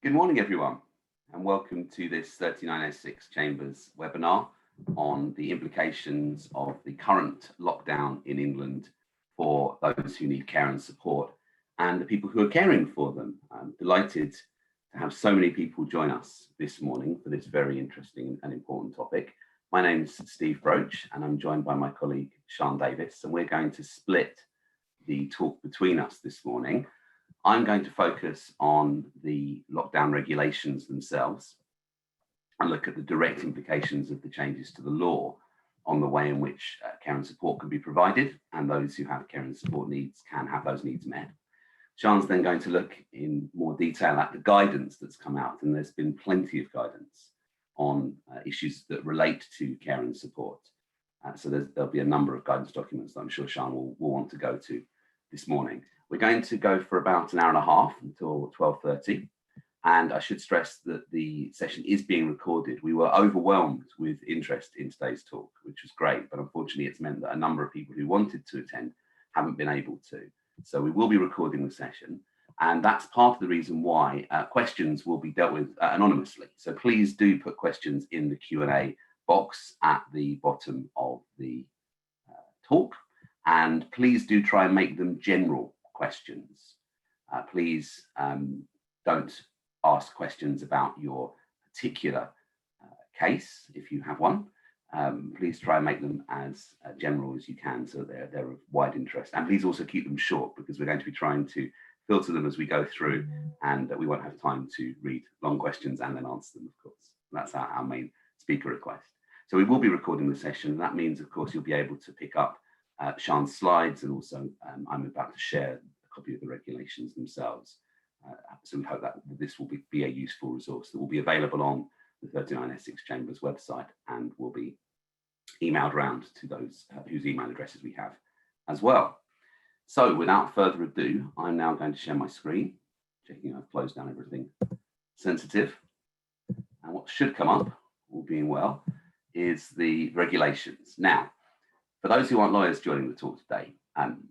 Good morning, everyone, and welcome to this 39S6 Chambers webinar on the implications of the current lockdown in England for those who need care and support and the people who are caring for them. I'm delighted to have so many people join us this morning for this very interesting and important topic. My name's Steve Broach, and I'm joined by my colleague, Sian Davies, and we're going to split the talk between us this morning. I'm going to focus on the lockdown regulations themselves and look at the direct implications of the changes to the law on the way in which care and support can be provided, and those who have care and support needs can have those needs met. Sian's then going to look in more detail at the guidance that's come out, and there's been plenty of guidance on issues that relate to care and support. So there'll be a number of guidance documents that I'm sure Sian will want to go to this morning. We're going to go for about an hour and a half until 12:30. And I should stress that the session is being recorded. We were overwhelmed with interest in today's talk, which was great, but unfortunately it's meant that a number of people who wanted to attend haven't been able to. So we will be recording the session, and that's part of the reason why questions will be dealt with anonymously. So please do put questions in the Q&A box at the bottom of the talk, and please do try and make them general questions. Please don't ask questions about your particular case if you have one. Please try and make them as general as you can so that they're of wide interest. And please also keep them short, because we're going to be trying to filter them as we go through, and we won't have time to read long questions and then answer them, of course. That's our main speaker request. So we will be recording the session. That means, of course, you'll be able to pick up Sian's slides, and also I'm about to share a copy of the regulations themselves. So we hope that this will be a useful resource that will be available on the 39S6 Chambers website and will be emailed around to those whose email addresses we have as well. So without further ado, I'm now going to share my screen, checking I've closed down everything sensitive. And what should come up, all being well, is the regulations. Now, for those who aren't lawyers joining the talk today,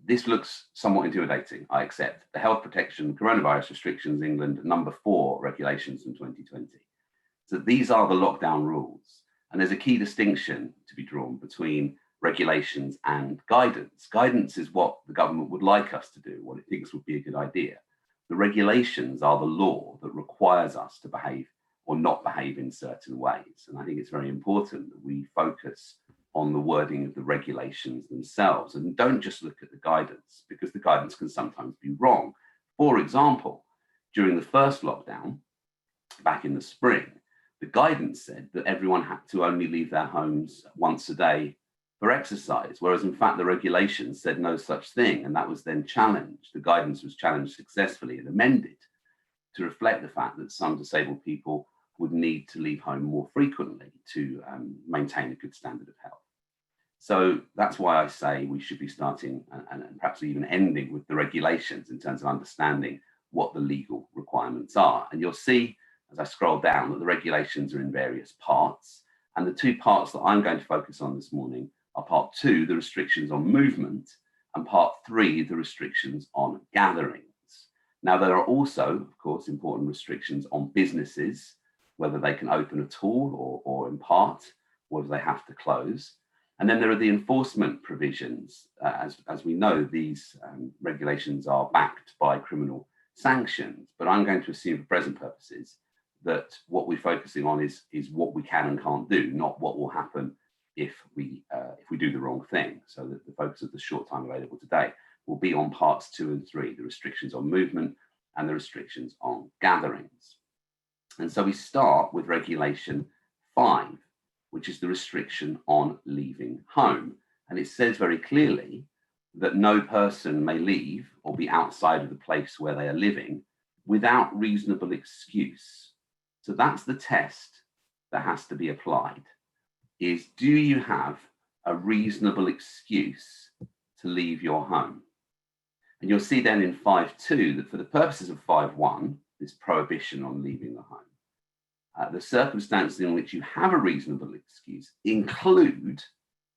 this looks somewhat intimidating, I accept. The Health Protection Coronavirus Restrictions England number 4 regulations from 2020. So these are the lockdown rules. And there's a key distinction to be drawn between regulations and guidance. Guidance is what the government would like us to do, what it thinks would be a good idea. The regulations are the law that requires us to behave or not behave in certain ways. And I think it's very important that we focus on the wording of the regulations themselves and don't just look at the guidance, because the guidance can sometimes be wrong. For example, during the first lockdown back in the spring, the guidance said that everyone had to only leave their homes once a day for exercise, whereas in fact the regulations said no such thing, and that was then challenged. The guidance was challenged successfully and amended to reflect the fact that some disabled people would need to leave home more frequently to maintain a good standard of health. So that's why I say we should be starting and perhaps even ending with the regulations in terms of understanding what the legal requirements are. And you'll see as I scroll down that the regulations are in various parts. And the two parts that I'm going to focus on this morning are part 2, the restrictions on movement, and part 3, the restrictions on gatherings. Now, there are also, of course, important restrictions on businesses, whether they can open at all or in part, or whether they have to close. And then there are the enforcement provisions. As we know, these regulations are backed by criminal sanctions, but I'm going to assume for present purposes that what we're focusing on is what we can and can't do, not what will happen if we do the wrong thing. So that the focus of the short time available today will be on parts 2 and 3, the restrictions on movement and the restrictions on gatherings. And so we start with regulation 5, which is the restriction on leaving home. And it says very clearly that no person may leave or be outside of the place where they are living without reasonable excuse. So that's the test that has to be applied, is do you have a reasonable excuse to leave your home? And you'll see then in 5.2 that for the purposes of 5.1, this prohibition on leaving the home, the circumstances in which you have a reasonable excuse include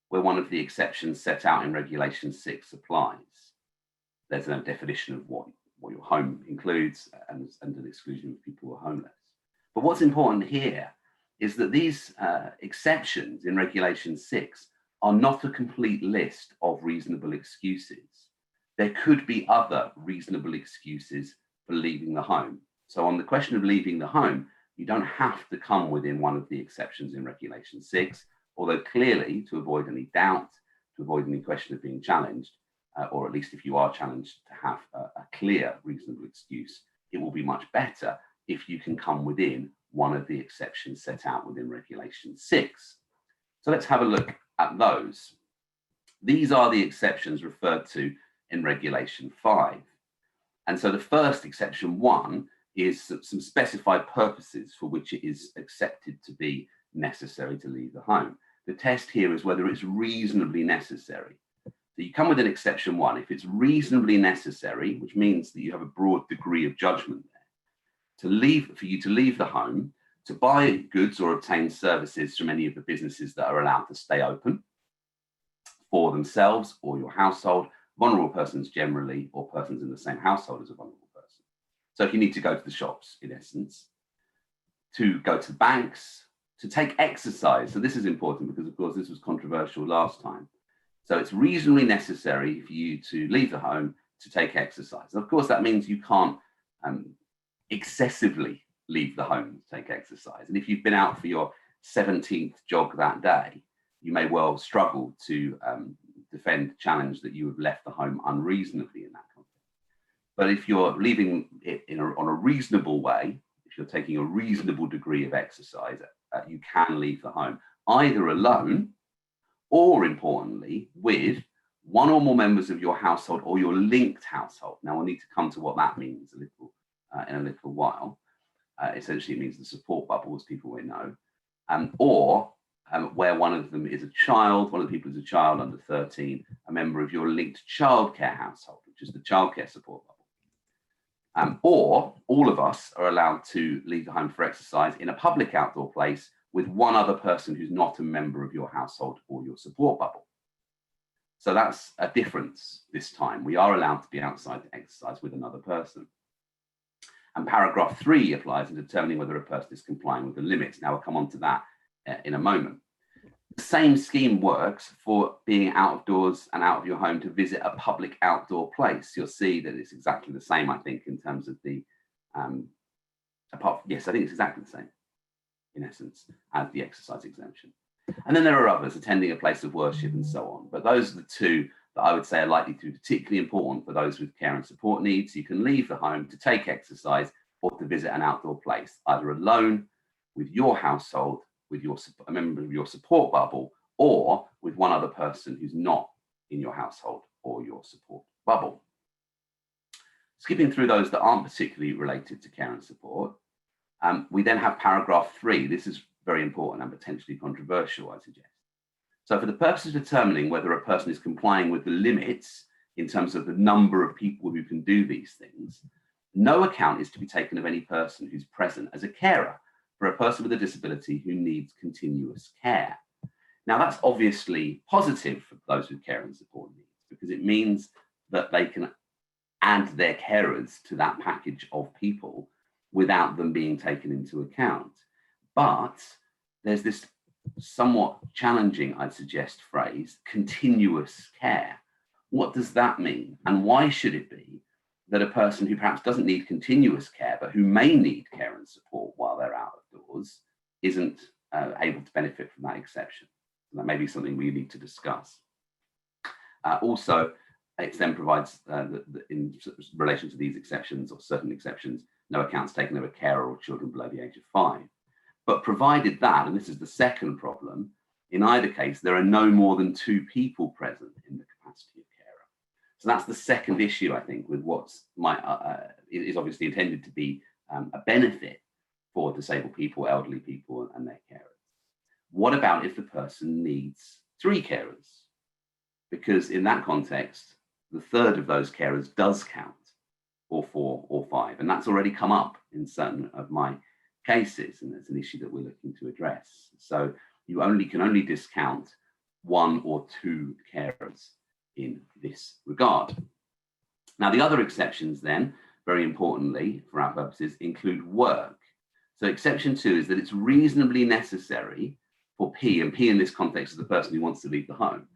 where one of the exceptions set out in Regulation 6 applies. There's no definition of what your home includes, and an exclusion of people who are homeless. But what's important here is that these exceptions in Regulation 6 are not a complete list of reasonable excuses. There could be other reasonable excuses for leaving the home. So on the question of leaving the home, you don't have to come within one of the exceptions in Regulation 6, although clearly, to avoid any doubt, to avoid any question of being challenged, or at least if you are challenged to have a clear reasonable excuse, it will be much better if you can come within one of the exceptions set out within Regulation 6. So let's have a look at those. These are the exceptions referred to in Regulation 5. And so the first, exception 1, is some specified purposes for which it is accepted to be necessary to leave the home. The test here is whether it's reasonably necessary. So you come with an exception 1 if it's reasonably necessary, which means that you have a broad degree of judgment there, for you to leave the home, to buy goods or obtain services from any of the businesses that are allowed to stay open for themselves or your household, vulnerable persons generally, or persons in the same household as a vulnerable person. So if you need to go to the shops, in essence, to go to banks, to take exercise. So this is important because, of course, this was controversial last time. So it's reasonably necessary for you to leave the home to take exercise. And of course, that means you can't excessively leave the home to take exercise. And if you've been out for your 17th jog that day, you may well struggle to defend the challenge that you have left the home unreasonably in that context. But if you're leaving it on a reasonable way, if you're taking a reasonable degree of exercise, you can leave the home, either alone or, importantly, with one or more members of your household or your linked household. Now, we'll need to come to what that means in a little while. Essentially, it means the support bubble, as people will know, or where one of them is a child, one of the people is a child under 13, a member of your linked childcare household, which is the childcare support bubble. Or all of us are allowed to leave the home for exercise in a public outdoor place with one other person who's not a member of your household or your support bubble. So that's a difference this time. We are allowed to be outside to exercise with another person. And paragraph 3 applies in determining whether a person is complying with the limits. Now, we'll come on to that in a moment. The same scheme works for being out of doors and out of your home to visit a public outdoor place. You'll see that it's exactly the same, I think, in terms of the, yes, I think it's exactly the same, in essence, as the exercise exemption. And then there are others, attending a place of worship and so on. But those are the two that I would say are likely to be particularly important for those with care and support needs. You can leave the home to take exercise or to visit an outdoor place, either alone, with your household, with a member of your support bubble, or with one other person who's not in your household or your support bubble. Skipping through those that aren't particularly related to care and support, we then have paragraph 3. This is very important and potentially controversial, I suggest. So for the purpose of determining whether a person is complying with the limits in terms of the number of people who can do these things, no account is to be taken of any person who's present as a carer for a person with a disability who needs continuous care. Now, that's obviously positive for those with care and support needs, because it means that they can add their carers to that package of people without them being taken into account. But there's this somewhat challenging, I'd suggest, phrase, continuous care. What does that mean? And why should it be that a person who perhaps doesn't need continuous care, but who may need care and support while they're out of doors, isn't able to benefit from that exception? And that may be something we need to discuss. Also, it then provides that in relation to these exceptions or certain exceptions, no accounts taken of a carer or children below the age of 5. But provided that, and this is the second problem, in either case, there are no more than 2 people present in the capacity of carer. So that's the second issue, I think, with what's is obviously intended to be a benefit for disabled people, elderly people, and their carers. What about if the person needs 3 carers? Because in that context, the third of those carers does count, or 4 or 5, and that's already come up in certain of my cases, and it's an issue that we're looking to address. So you can only discount 1 or 2 carers in this regard. Now, the other exceptions then very importantly for our purposes, include work. So exception 2 is that it's reasonably necessary for P, and P in this context is the person who wants to leave the home,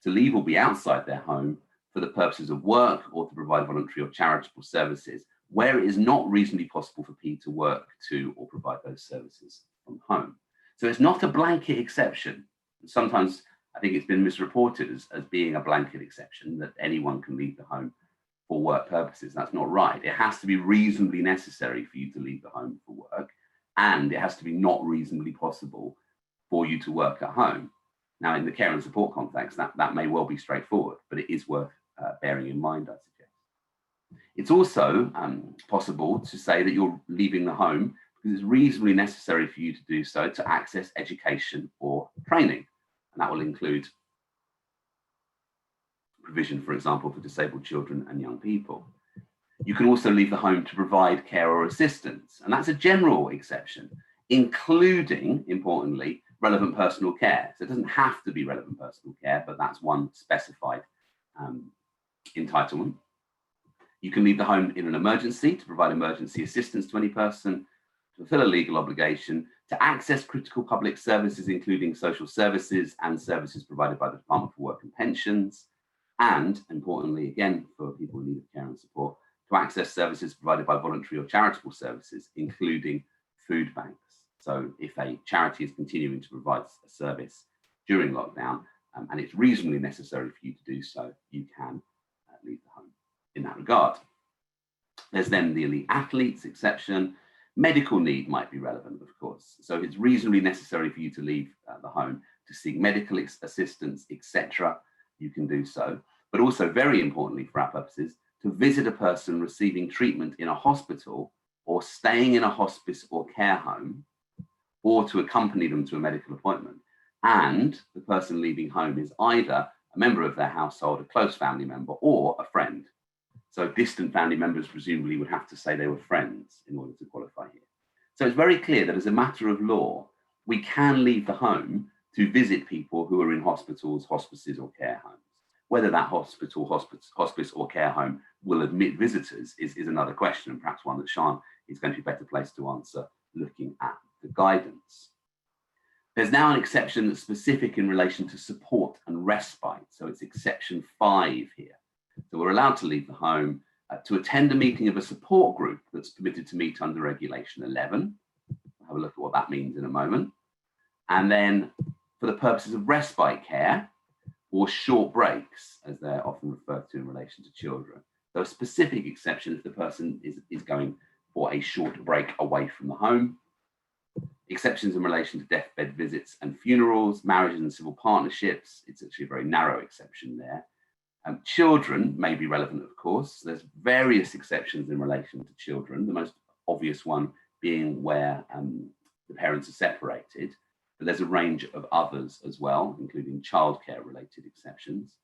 to leave or be outside their home for the purposes of work or to provide voluntary or charitable services, where it is not reasonably possible for P to work to or provide those services from home. So it's not a blanket exception. Sometimes I think it's been misreported as being a blanket exception that anyone can leave the home for work purposes. That's not right. It has to be reasonably necessary for you to leave the home for work, and it has to be not reasonably possible for you to work at home. Now, in the care and support context, that may well be straightforward, but it is worth bearing in mind, I suggest. It's also possible to say that you're leaving the home because it's reasonably necessary for you to do so to access education or training. And that will include provision, for example, for disabled children and young people. You can also leave the home to provide care or assistance, and that's a general exception, including, importantly, relevant personal care. So it doesn't have to be relevant personal care, but that's one specified entitlement. You can leave the home in an emergency to provide emergency assistance to any person, to fulfill a legal obligation, to access critical public services, including social services and services provided by the Department for Work and Pensions, and importantly, again, for people in need of care and support, to access services provided by voluntary or charitable services, including food banks. So if a charity is continuing to provide a service during lockdown, and it's reasonably necessary for you to do so, you can leave the home in that regard. There's then the elite athletes exception. Medical need might be relevant, of course. So if it's reasonably necessary for you to leave the home to seek medical assistance, etc., you can do so. But also, very importantly for our purposes, to visit a person receiving treatment in a hospital or staying in a hospice or care home, or to accompany them to a medical appointment. And the person leaving home is either a member of their household, a close family member, or a friend. So distant family members presumably would have to say they were friends in order to qualify here. So it's very clear that as a matter of law, we can leave the home to visit people who are in hospitals, hospices, or care homes. Whether that hospital, hospice, or care home will admit visitors is another question, and perhaps one that Sian is going to be better placed to answer looking at the guidance. There's now an exception that's specific in relation to support and respite. So it's exception 5 here. So we're allowed to leave the home to attend a meeting of a support group that's permitted to meet under Regulation 11. We'll have a look at what that means in a moment. And then for the purposes of respite care or short breaks, as they're often referred to in relation to children. So a specific exception if the person is going for a short break away from the home. Exceptions in relation to deathbed visits and funerals, marriages and civil partnerships. It's actually a very narrow exception there. Children may be relevant, of course. There's various exceptions in relation to children, the most obvious one being where the parents are separated, but there's a range of others as well, including childcare related exceptions.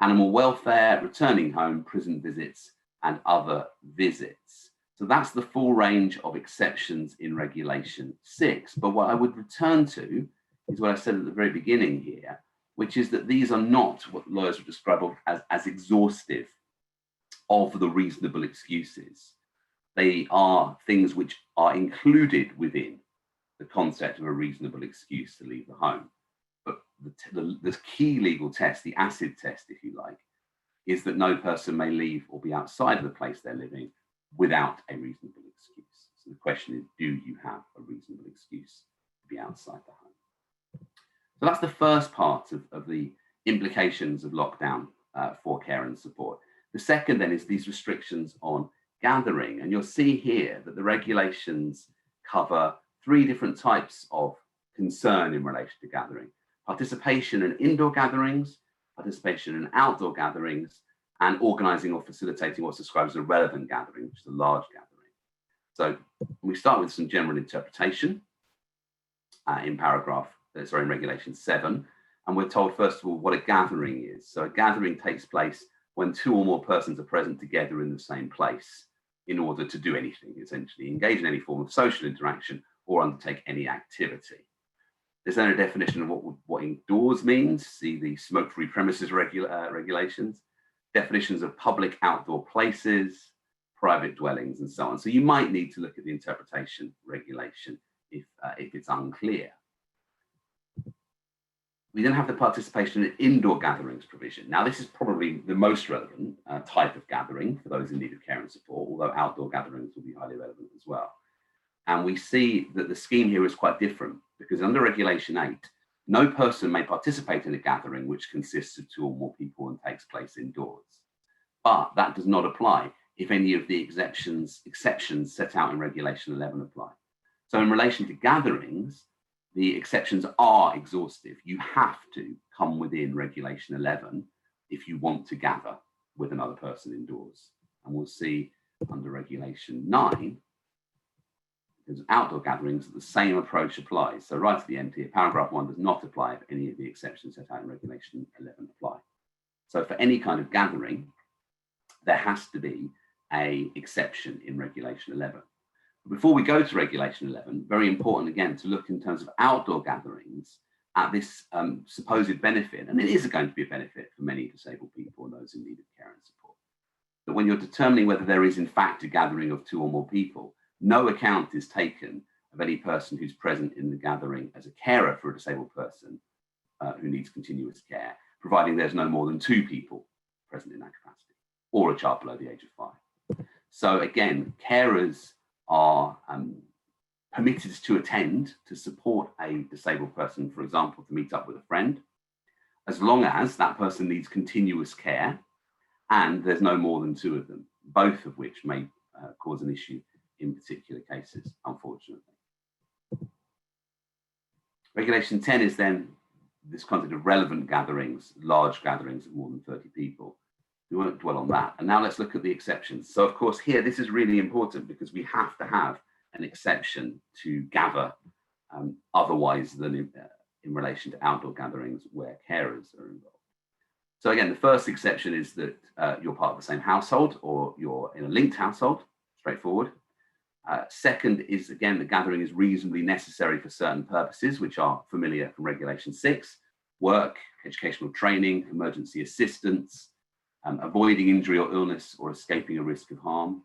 Animal welfare, returning home, prison visits, and other visits. So that's the full range of exceptions in Regulation 6. But what I would return to is what I said at the very beginning here, which is that these are not what lawyers would describe as exhaustive of the reasonable excuses. They are things which are included within the concept of a reasonable excuse to leave the home. But the key legal test, the acid test, if you like, is that no person may leave or be outside of the place they're living without a reasonable excuse. So the question is, do you have a reasonable excuse to be outside the home? So that's the first part of the implications of lockdown for care and support. The second then is these restrictions on gathering. And you'll see here that the regulations cover 3 different types of concern in relation to gathering: participation in indoor gatherings, participation in outdoor gatherings, and organising or facilitating what's described as a relevant gathering, which is a large gathering. So we start with some general interpretation in Regulation 7. And we're told, first of all, what a gathering is. So a gathering takes place when 2 or more persons are present together in the same place in order to do anything, essentially engage in any form of social interaction or undertake any activity. There's then a definition of what indoors means. See the smoke-free premises regulations, definitions of public outdoor places, private dwellings, and so on. So you might need to look at the interpretation regulation if it's unclear. We then have the participation in indoor gatherings provision. Now, this is probably the most relevant type of gathering for those in need of care and support, although outdoor gatherings will be highly relevant as well. And we see that the scheme here is quite different, because under Regulation 8, no person may participate in a gathering which consists of 2 or more people and takes place indoors. But that does not apply if any of the exceptions set out in Regulation 11 apply. So in relation to gatherings, the exceptions are exhaustive. You have to come within Regulation 11 if you want to gather with another person indoors. And we'll see under Regulation 9, because outdoor gatherings, the same approach applies. So right at the end here, paragraph 1 does not apply if any of the exceptions set out in Regulation 11 apply. So for any kind of gathering, there has to be an exception in Regulation 11. Before we go to Regulation 11, very important again to look in terms of outdoor gatherings at this supposed benefit, and it is going to be a benefit for many disabled people and those in need of care and support. But when you're determining whether there is in fact a gathering of 2 or more people, no account is taken of any person who's present in the gathering as a carer for a disabled person who needs continuous care, providing there's no more than 2 people present in that capacity, or a child below the age of 5. So again, carers are permitted to attend to support a disabled person, for example, to meet up with a friend, as long as that person needs continuous care and there's no more than 2 of them, both of which may cause an issue in particular cases, unfortunately. Regulation 10 is then this concept of relevant gatherings, large gatherings of more than 30 people. We won't dwell on that. And now let's look at the exceptions. So of course here, this is really important because we have to have an exception to gather otherwise than in relation to outdoor gatherings where carers are involved. So again, the first exception is that you're part of the same household or you're in a linked household, straightforward. Second is, again, the gathering is reasonably necessary for certain purposes, which are familiar from Regulation 6, work, educational training, emergency assistance, avoiding injury or illness or escaping a risk of harm.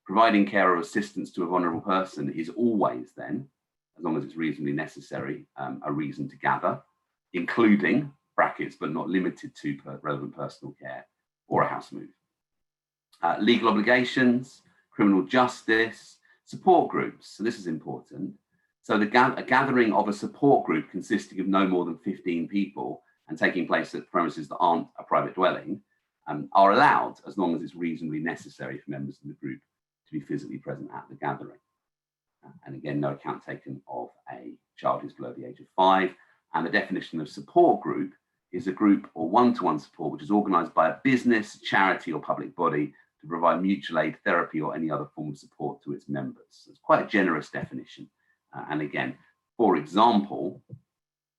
Providing care or assistance to a vulnerable person is always then, as long as it's reasonably necessary, a reason to gather, including, brackets, but not limited to relevant personal care or a house move. Legal obligations, criminal justice, support groups. So this is important. So a gathering of a support group consisting of no more than 15 people and taking place at premises that aren't a private dwelling are allowed as long as it's reasonably necessary for members of the group to be physically present at the gathering. And again, no account taken of a child who's below the age of 5. And the definition of support group is a group or one-to-one support which is organised by a business, charity or public body to provide mutual aid, therapy or any other form of support to its members. So it's quite a generous definition. And again, for example,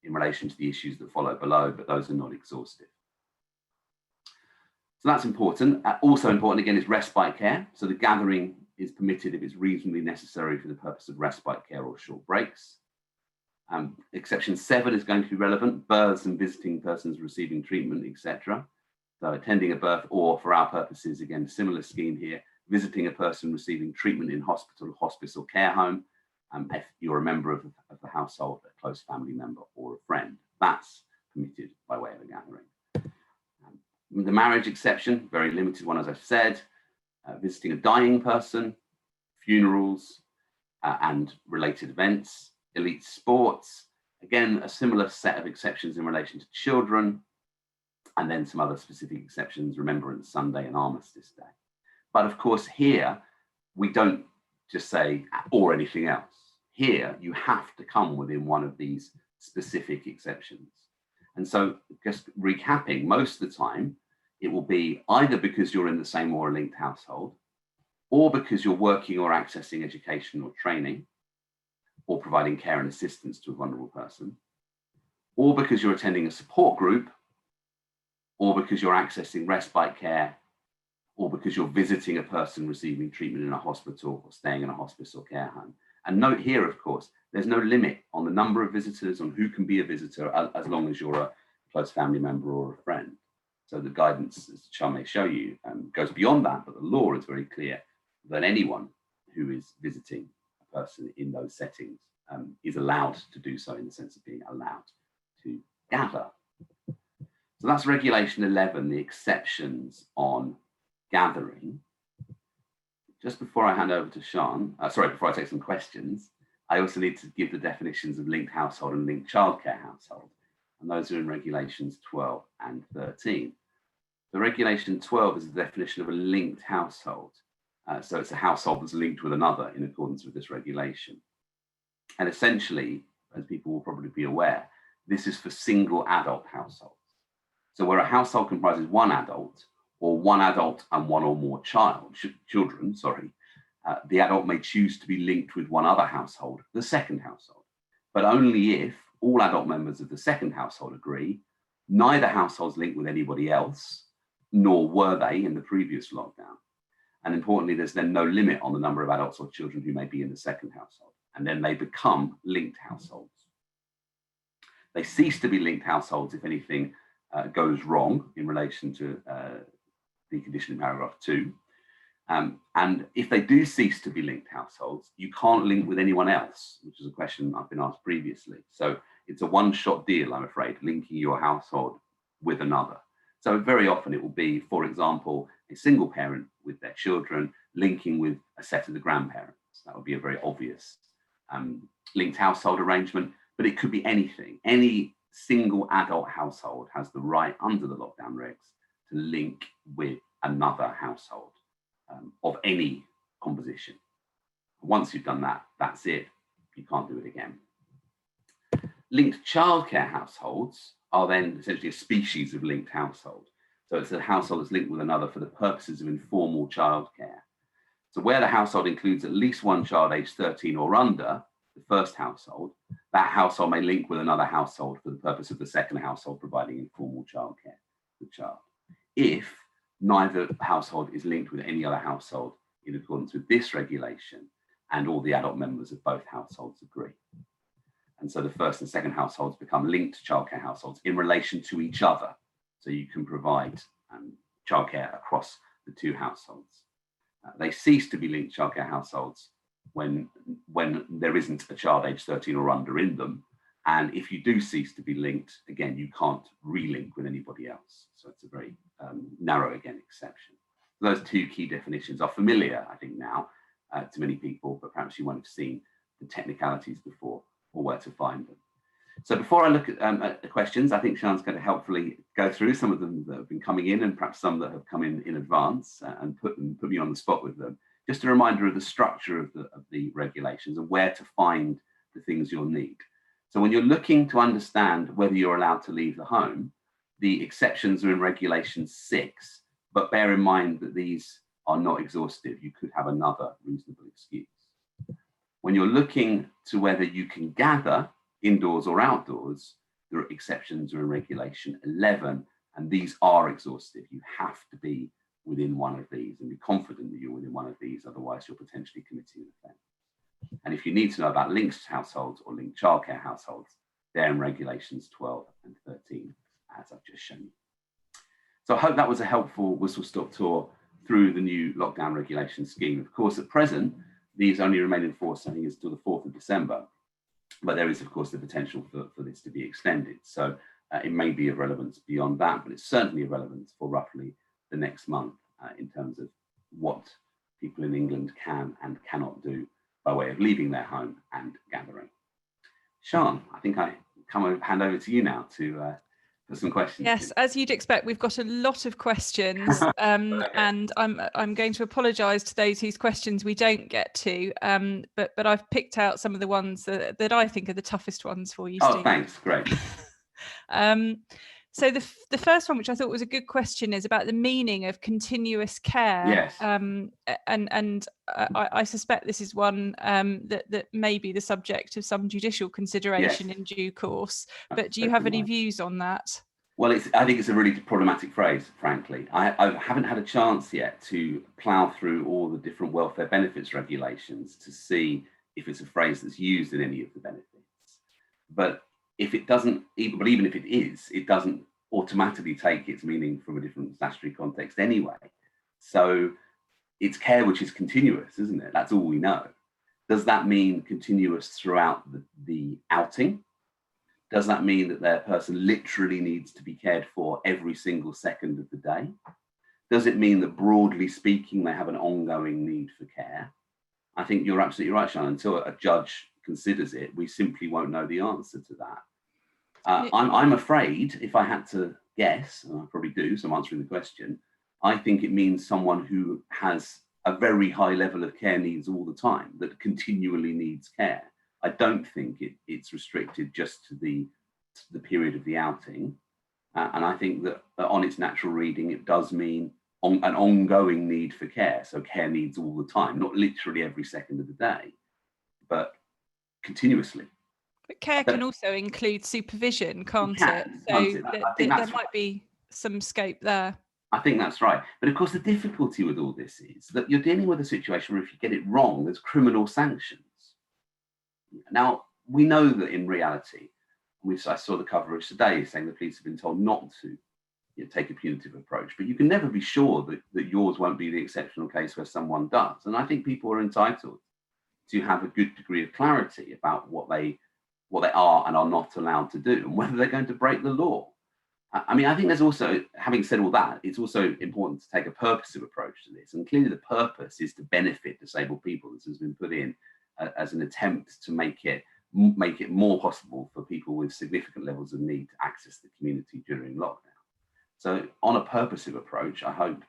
in relation to the issues that follow below, but those are not exhaustive. So that's important. Also important, again, is respite care. So the gathering is permitted if it's reasonably necessary for the purpose of respite care or short breaks. Exception 7 is going to be relevant, births and visiting persons receiving treatment, etc. So attending a birth or, for our purposes, again, similar scheme here, visiting a person receiving treatment in hospital, hospice or care home, if you're a member of the household, a close family member or a friend. That's permitted by way of a gathering. The marriage exception, very limited one, as I've said, visiting a dying person, funerals and related events, elite sports, again, a similar set of exceptions in relation to children, and then some other specific exceptions, Remembrance Sunday and Armistice Day. But of course, here, we don't just say, or anything else. Here, you have to come within one of these specific exceptions. And so just recapping, most of the time, it will be either because you're in the same or a linked household, or because you're working or accessing education or training, or providing care and assistance to a vulnerable person, or because you're attending a support group, or because you're accessing respite care, or because you're visiting a person receiving treatment in a hospital or staying in a hospice or care home. And note here, of course, there's no limit on the number of visitors, on who can be a visitor, as long as you're a close family member or a friend. So the guidance, as Char may show you, goes beyond that, but the law is very clear that anyone who is visiting a person in those settings is allowed to do so, in the sense of being allowed to gather. So that's regulation 11, the exceptions on gathering. Just before I hand over to Sian, before I take some questions, I also need to give the definitions of linked household and linked childcare household. And those are in regulations 12 and 13. The regulation 12 is the definition of a linked household. So it's a household that's linked with another in accordance with this regulation. And essentially, as people will probably be aware, this is for single adult households. So where a household comprises one adult, or one adult and one or more children, the adult may choose to be linked with one other household, the second household, but only if all adult members of the second household agree, neither household's linked with anybody else, nor were they in the previous lockdown. And importantly, there's then no limit on the number of adults or children who may be in the second household, and then they become linked households. They cease to be linked households if anything goes wrong in relation to the condition in paragraph 2. And if they do cease to be linked households, you can't link with anyone else, which is a question I've been asked previously. So it's a one-shot deal, I'm afraid, linking your household with another. So very often it will be, for example, a single parent with their children linking with a set of the grandparents. That would be a very obvious linked household arrangement, but it could be anything. Any single adult household has the right under the lockdown regs to link with another household of any composition. Once you've done that, that's it. You can't do it again. Linked childcare households are then essentially a species of linked household. So it's a household that's linked with another for the purposes of informal childcare. So where the household includes at least one child aged 13 or under, the first household, that household may link with another household for the purpose of the second household providing informal childcare for the child. If neither household is linked with any other household in accordance with this regulation and all the adult members of both households agree. And so the first and second households become linked childcare households in relation to each other. So you can provide childcare across the two households. They cease to be linked childcare households when there isn't a child aged 13 or under in them. And if you do cease to be linked, again, you can't relink with anybody else. So it's a very narrow, again, exception. Those two key definitions are familiar, I think, now to many people, but perhaps you won't have seen the technicalities before or where to find them. So before I look at the questions, I think Sian's going to helpfully go through some of them that have been coming in and perhaps some that have come in advance and put me on the spot with them. Just a reminder of the structure of the regulations and where to find the things you'll need. So when you're looking to understand whether you're allowed to leave the home, the exceptions are in regulation 6, but bear in mind that these are not exhaustive. You could have another reasonable excuse. When you're looking to whether you can gather indoors or outdoors, the exceptions are in regulation 11, and these are exhaustive. You have to be within one of these and be confident that you're within one of these, otherwise you're potentially committing an offence. And if you need to know about linked households or linked childcare households, they're in regulations 12 and 13, as I've just shown you. So I hope that was a helpful whistle-stop tour through the new lockdown regulation scheme. Of course, at present, these only remain in force, I think, until the 4th of December. But there is, of course, the potential for this to be extended. So it may be of relevance beyond that, but it's certainly of relevance for roughly the next month in terms of what people in England can and cannot do by way of leaving their home and gathering. Sian, I think I hand over to you now to for some questions. Yes, as you'd expect, we've got a lot of questions, okay. And I'm going to apologise to those whose questions we don't get to, but I've picked out some of the ones that I think are the toughest ones for you, Steve. Oh, thanks, great. So the first one, which I thought was a good question, is about the meaning of continuous care. Yes. And I suspect this is one that may be the subject of some judicial consideration in due course. But do you have any views on that? Well, I think it's a really problematic phrase, frankly. I haven't had a chance yet to plough through all the different welfare benefits regulations to see if it's a phrase that's used in any of the benefits. But if it doesn't, even if it is, it doesn't automatically take its meaning from a different statutory context anyway. So it's care which is continuous, isn't it? That's all we know. Does that mean continuous throughout the outing? Does that mean that their person literally needs to be cared for every single second of the day? Does it mean that, broadly speaking, they have an ongoing need for care? I think you're absolutely right, Sian. Until a judge considers it, we simply won't know the answer to that. I'm afraid, if I had to guess, and I probably do, so I'm answering the question, I think it means someone who has a very high level of care needs all the time, that continually needs care. I don't think it's restricted just to the period of the outing. And I think that on its natural reading, it does mean an ongoing need for care. So care needs all the time, not literally every second of the day, but continuously. But care can also include supervision, can't it? So there might be some scope there. I think that's right. But of course, the difficulty with all this is that you're dealing with a situation where if you get it wrong, there's criminal sanctions. Now, we know that in reality, I saw the coverage today saying the police have been told not to take a punitive approach, but you can never be sure that yours won't be the exceptional case where someone does. And I think people are entitled to have a good degree of clarity about what they are and are not allowed to do, and whether they're going to break the law. I mean, I think there's also, having said all that, it's also important to take a purposive approach to this. And clearly the purpose is to benefit disabled people. This has been put in as an attempt to make it more possible for people with significant levels of need to access the community during lockdown. So on a purposive approach, I hope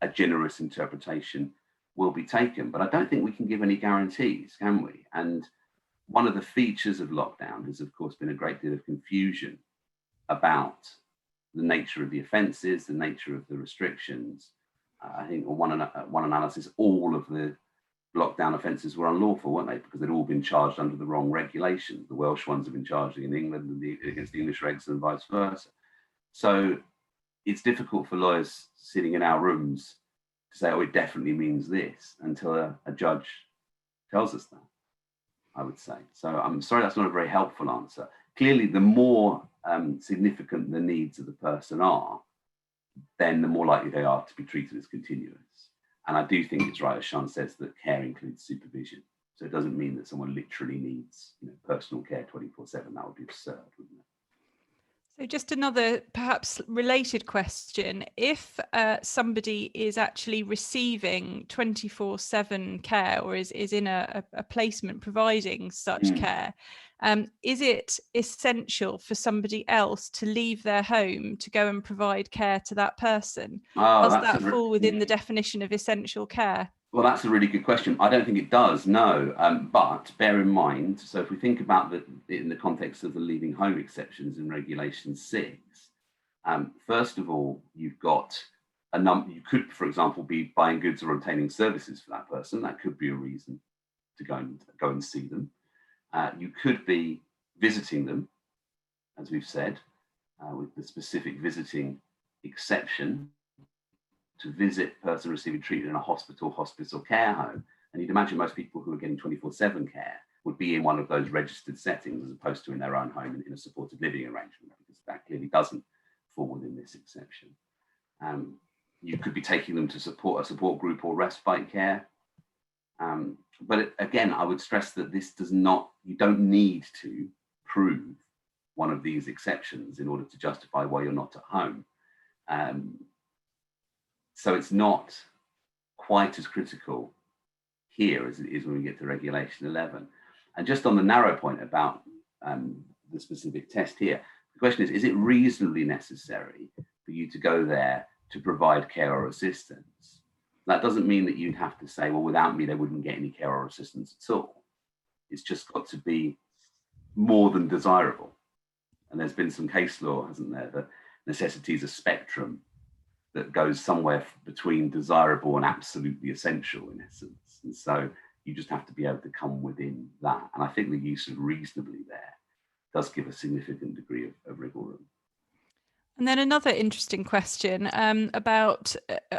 a generous interpretation will be taken, but I don't think we can give any guarantees, can we? And one of the features of lockdown has, of course, been a great deal of confusion about the nature of the offences, the nature of the restrictions. I think on one analysis, all of the lockdown offences were unlawful, weren't they? Because they'd all been charged under the wrong regulations. The Welsh ones have been charged in England and against the English regs and vice versa. So it's difficult for lawyers sitting in our rooms to say, oh, it definitely means this, until a judge tells us that, I would say. So I'm sorry, that's not a very helpful answer. Clearly, the more significant the needs of the person are, then the more likely they are to be treated as continuous. And I do think it's right, as Sian says, that care includes supervision. So it doesn't mean that someone literally needs personal care 24/7. That would be absurd, wouldn't it? So just another perhaps related question. If somebody is actually receiving 24/7 care, or is in a placement providing such care, is it essential for somebody else to leave their home to go and provide care to that person? Does that fall within the definition of essential care? Well, that's a really good question. I don't think it does, no. But bear in mind, so if we think about in the context of the leaving home exceptions in Regulation 6, first of all, you've got a number. You could, for example, be buying goods or obtaining services for that person. That could be a reason to go and see them. You could be visiting them, as we've said, with the specific visiting exception, to visit a person receiving treatment in a hospital, hospice, or care home. And you'd imagine most people who are getting 24/7 care would be in one of those registered settings as opposed to in their own home in a supported living arrangement, because that clearly doesn't fall within this exception. You could be taking them to a support group or respite care. But again, I would stress that you don't need to prove one of these exceptions in order to justify why you're not at home. So it's not quite as critical here as it is when we get to Regulation 11. And just on the narrow point about the specific test here, the question is it reasonably necessary for you to go there to provide care or assistance? That doesn't mean that you'd have to say, well, without me, they wouldn't get any care or assistance at all. It's just got to be more than desirable. And there's been some case law, hasn't there, that necessity is a spectrum that goes somewhere between desirable and absolutely essential, in essence. And so you just have to be able to come within that. And I think the use of reasonably there does give a significant degree of wriggle room. And then another interesting question about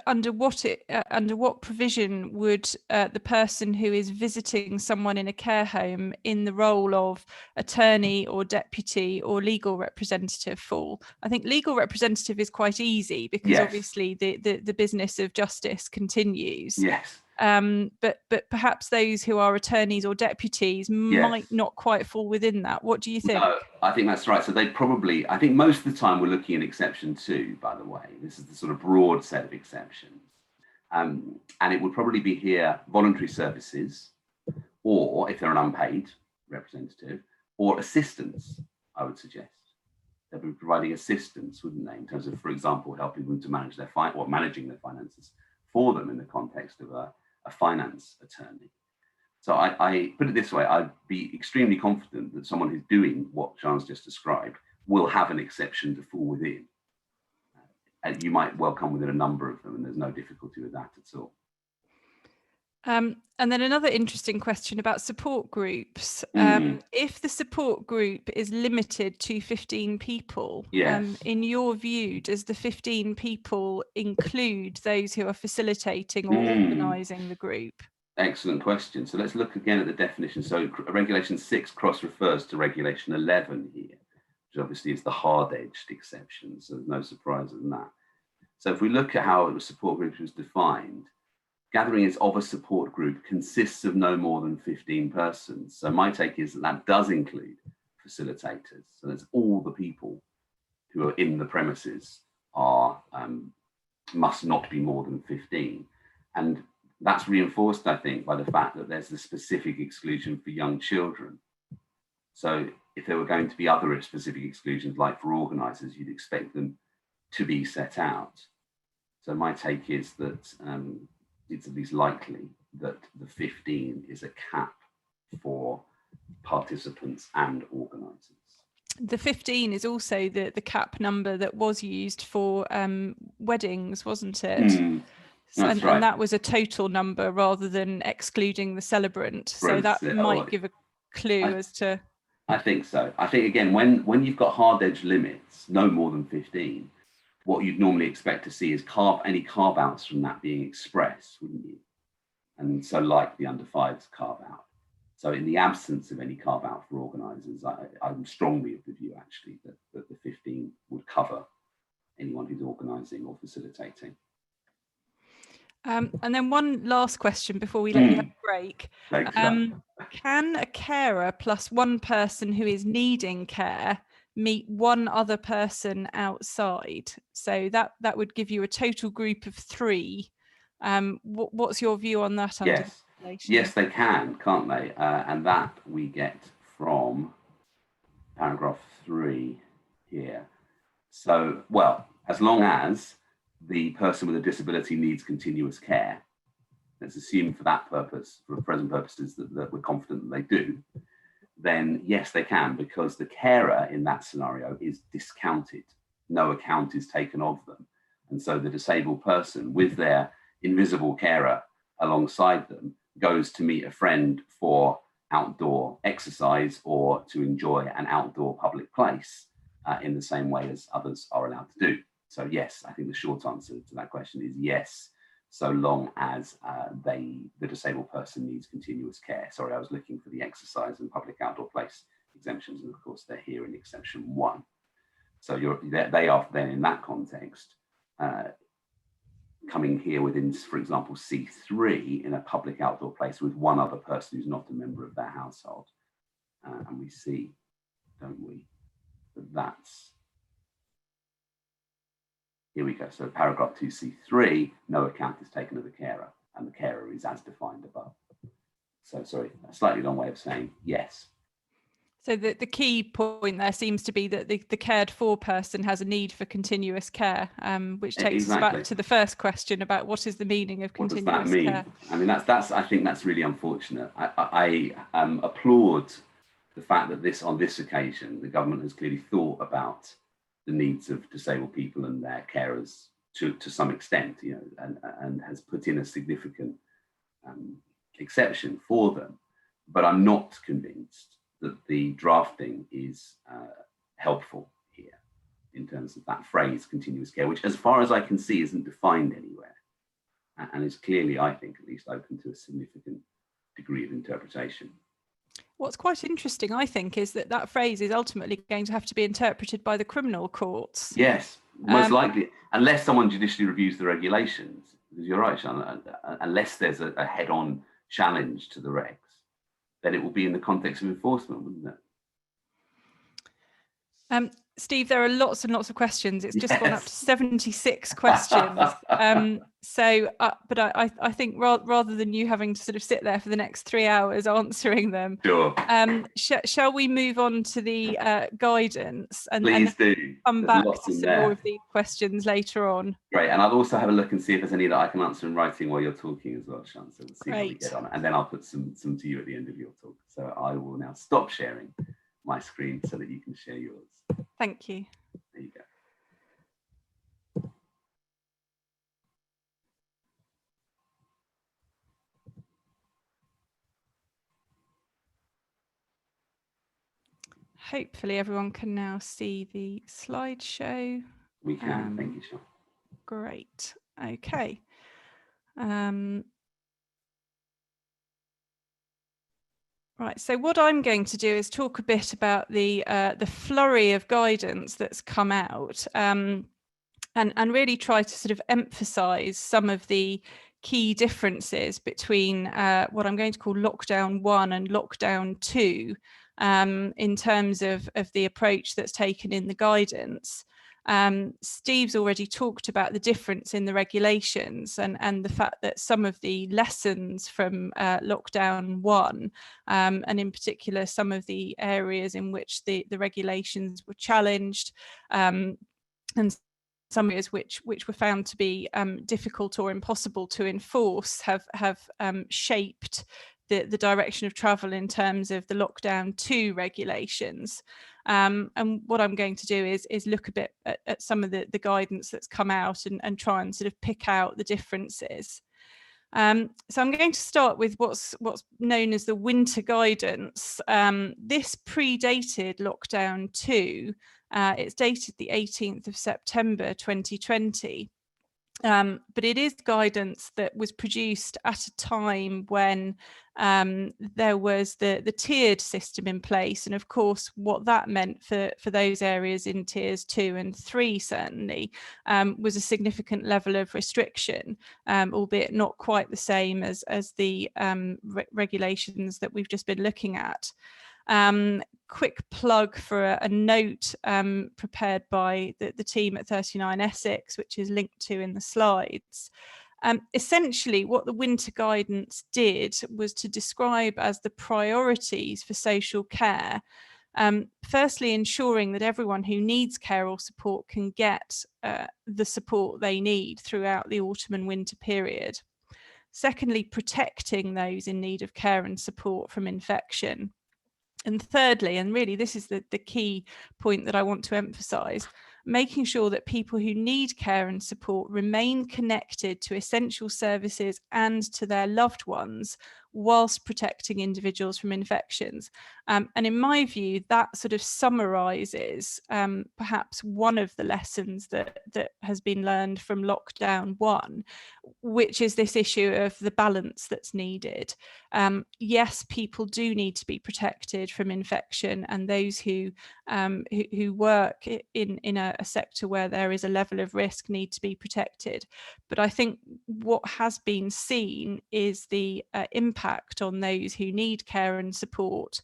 under what provision would the person who is visiting someone in a care home in the role of attorney or deputy or legal representative fall? I think legal representative is quite easy because Yes. obviously the business of justice continues. Yes. But perhaps those who are attorneys or deputies might not quite fall within that. What do you think? No, I think that's right. So they probably, I think most of the time we're looking at exception 2, by the way. This is the sort of broad set of exceptions. And it would probably be here voluntary services, or if they're an unpaid representative, or assistance, I would suggest. They'd be providing assistance, wouldn't they, in terms of, for example, helping them to manage their managing their finances for them in the context of a finance attorney. So I put it this way, I'd be extremely confident that someone who's doing what Sian's just described will have an exception to fall within. And you might well come within a number of them, and there's no difficulty with that at all. And then another interesting question about support groups. If the support group is limited to 15 people, in your view, does the 15 people include those who are facilitating or organising the group? Excellent question. So let's look again at the definition. So regulation 6 cross-refers to regulation 11 here, which obviously is the hard-edged exception. So there's no surprise in that. So if we look at how a support group was defined, gathering is of a support group consists of no more than 15 persons. So my take is that does include facilitators. So that's all the people who are in the premises are must not be more than 15. And that's reinforced, I think, by the fact that there's the specific exclusion for young children. So if there were going to be other specific exclusions, like for organisers, you'd expect them to be set out. So my take is that it's at least likely that the 15 is a cap for participants and organisers. The 15 is also the cap number that was used for weddings, wasn't it? That's right. And that was a total number rather than excluding the celebrant. So that might give a clue as to... I think so. I think, again, when you've got hard-edge limits, no more than 15, what you'd normally expect to see is any carve-outs from that being expressed, wouldn't you? And so like the under 5s carve-out. So in the absence of any carve-out for organisers, I'm strongly of the view, actually, that the 15 would cover anyone who's organising or facilitating. And then one last question before we let you have a break. Can a carer plus one person who is needing care meet one other person outside? So that would give you a total group of 3. What's your view on that? Yes, they can, can't they? And that we get from paragraph 3 here. So, well, as long as the person with a disability needs continuous care, let's assume for that purpose, for present purposes, that we're confident that they do, then yes, they can, because the carer in that scenario is discounted. No account is taken of them. And so the disabled person with their invisible carer alongside them goes to meet a friend for outdoor exercise or to enjoy an outdoor public place in the same way as others are allowed to do. So yes, I think the short answer to that question is yes, so long as the disabled person needs continuous care. Sorry, I was looking for the exercise and public outdoor place exemptions, and of course they're here in exception 1. So they are then in that context coming here within, for example, C3 in a public outdoor place with one other person who's not a member of their household. And we see, don't we, that that's... Here we go. So paragraph 2C3, no account is taken of the carer, and the carer is as defined above. So sorry, a slightly long way of saying yes. So the key point there seems to be that the cared for person has a need for continuous care, which takes us back to the first question about what is the meaning of continuous care. What does that mean? I mean, I think that's really unfortunate. I applaud the fact that on this occasion, the government has clearly thought about the needs of disabled people and their carers to some extent, and has put in a significant exception for them. But I'm not convinced that the drafting is helpful here in terms of that phrase, continuous care, which as far as I can see isn't defined anywhere, and is clearly, I think, at least open to a significant degree of interpretation. What's quite interesting, I think, is that that phrase is ultimately going to have to be interpreted by the criminal courts. Yes, most likely, unless someone judicially reviews the regulations, because you're right, Sian, unless there's a head-on challenge to the regs, then it will be in the context of enforcement, wouldn't it? Steve, there are lots and lots of questions. It's just gone up to 76 questions. But I think rather than you having to sort of sit there for the next 3 hours answering them, sure. Shall we move on to the guidance and do. Come back to some more of these questions later on? Great, and I'll also have a look and see if there's any that I can answer in writing while you're talking as well, Sian. So we'll see how we get on, and then I'll put some to you at the end of your talk. So I will now stop sharing my screen so that you can share yours. Thank you. There you go. Hopefully everyone can now see the slideshow. We can, thank you, Sian. Great, okay. Right, so what I'm going to do is talk a bit about the flurry of guidance that's come out, and really try to sort of emphasise some of the key differences between what I'm going to call lockdown 1 and lockdown 2, in terms of the approach that's taken in the guidance. Steve's already talked about the difference in the regulations and the fact that some of the lessons from lockdown 1, and in particular some of the areas in which the regulations were challenged, and some areas which were found to be difficult or impossible to enforce have shaped the direction of travel in terms of the lockdown 2 regulations. And what I'm going to do is look a bit at some of the guidance that's come out and try and sort of pick out the differences. So I'm going to start with what's known as the winter guidance. This predated lockdown 2. It's dated the 18th of September 2020. But it is guidance that was produced at a time when there was the tiered system in place, and of course what that meant for those areas in tiers 2 and 3 certainly was a significant level of restriction, albeit not quite the same as the regulations that we've just been looking at. Quick plug for a note prepared by the team at 39 Essex, which is linked to in the slides. Essentially, what the winter guidance did was to describe as the priorities for social care. Firstly, ensuring that everyone who needs care or support can get the support they need throughout the autumn and winter period. Secondly, protecting those in need of care and support from infection. And thirdly, and really this is the key point that I want to emphasise, making sure that people who need care and support remain connected to essential services and to their loved ones whilst protecting individuals from infections. And in my view, that sort of summarises perhaps one of the lessons that has been learned from lockdown 1, which is this issue of the balance that's needed. Yes, people do need to be protected from infection, and those who work in a sector where there is a level of risk need to be protected. But I think what has been seen is the impact on those who need care and support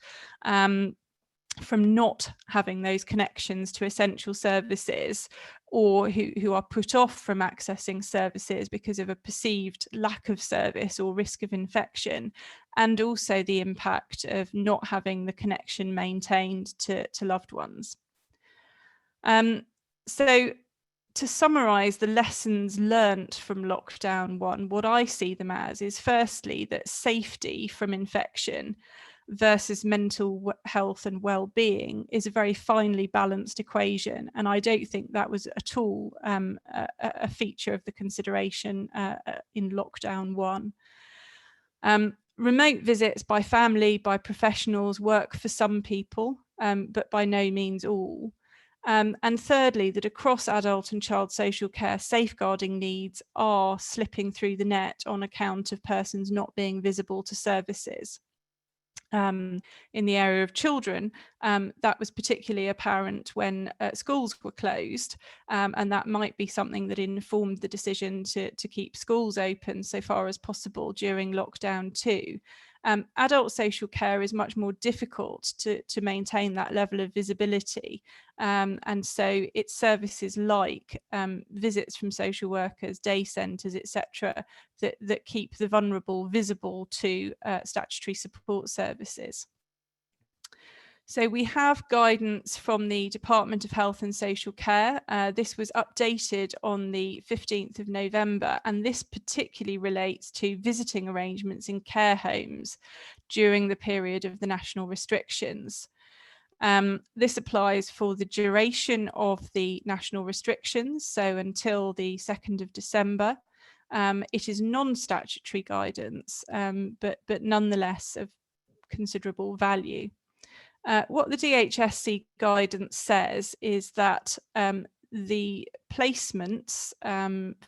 from not having those connections to essential services, or who are put off from accessing services because of a perceived lack of service or risk of infection, and also the impact of not having the connection maintained to loved ones. So to summarise the lessons learnt from lockdown 1, what I see them as is firstly that safety from infection versus mental health and well-being is a very finely balanced equation, and I don't think that was at all a feature of the consideration in lockdown 1. Remote visits by family, by professionals work for some people, but by no means all. And thirdly, that across adult and child social care, safeguarding needs are slipping through the net on account of persons not being visible to services. In the area of children, that was particularly apparent when schools were closed, and that might be something that informed the decision to keep schools open so far as possible during lockdown too. Adult social care is much more difficult to maintain that level of visibility, and so it's services like visits from social workers, day centres, etc., that keep the vulnerable visible to statutory support services. So we have guidance from the Department of Health and Social Care. This was updated on the 15th of November, and this particularly relates to visiting arrangements in care homes during the period of the national restrictions. This applies for the duration of the national restrictions, so until the 2nd of December. It is non-statutory guidance, but nonetheless of considerable value. What the DHSC guidance says is that the placements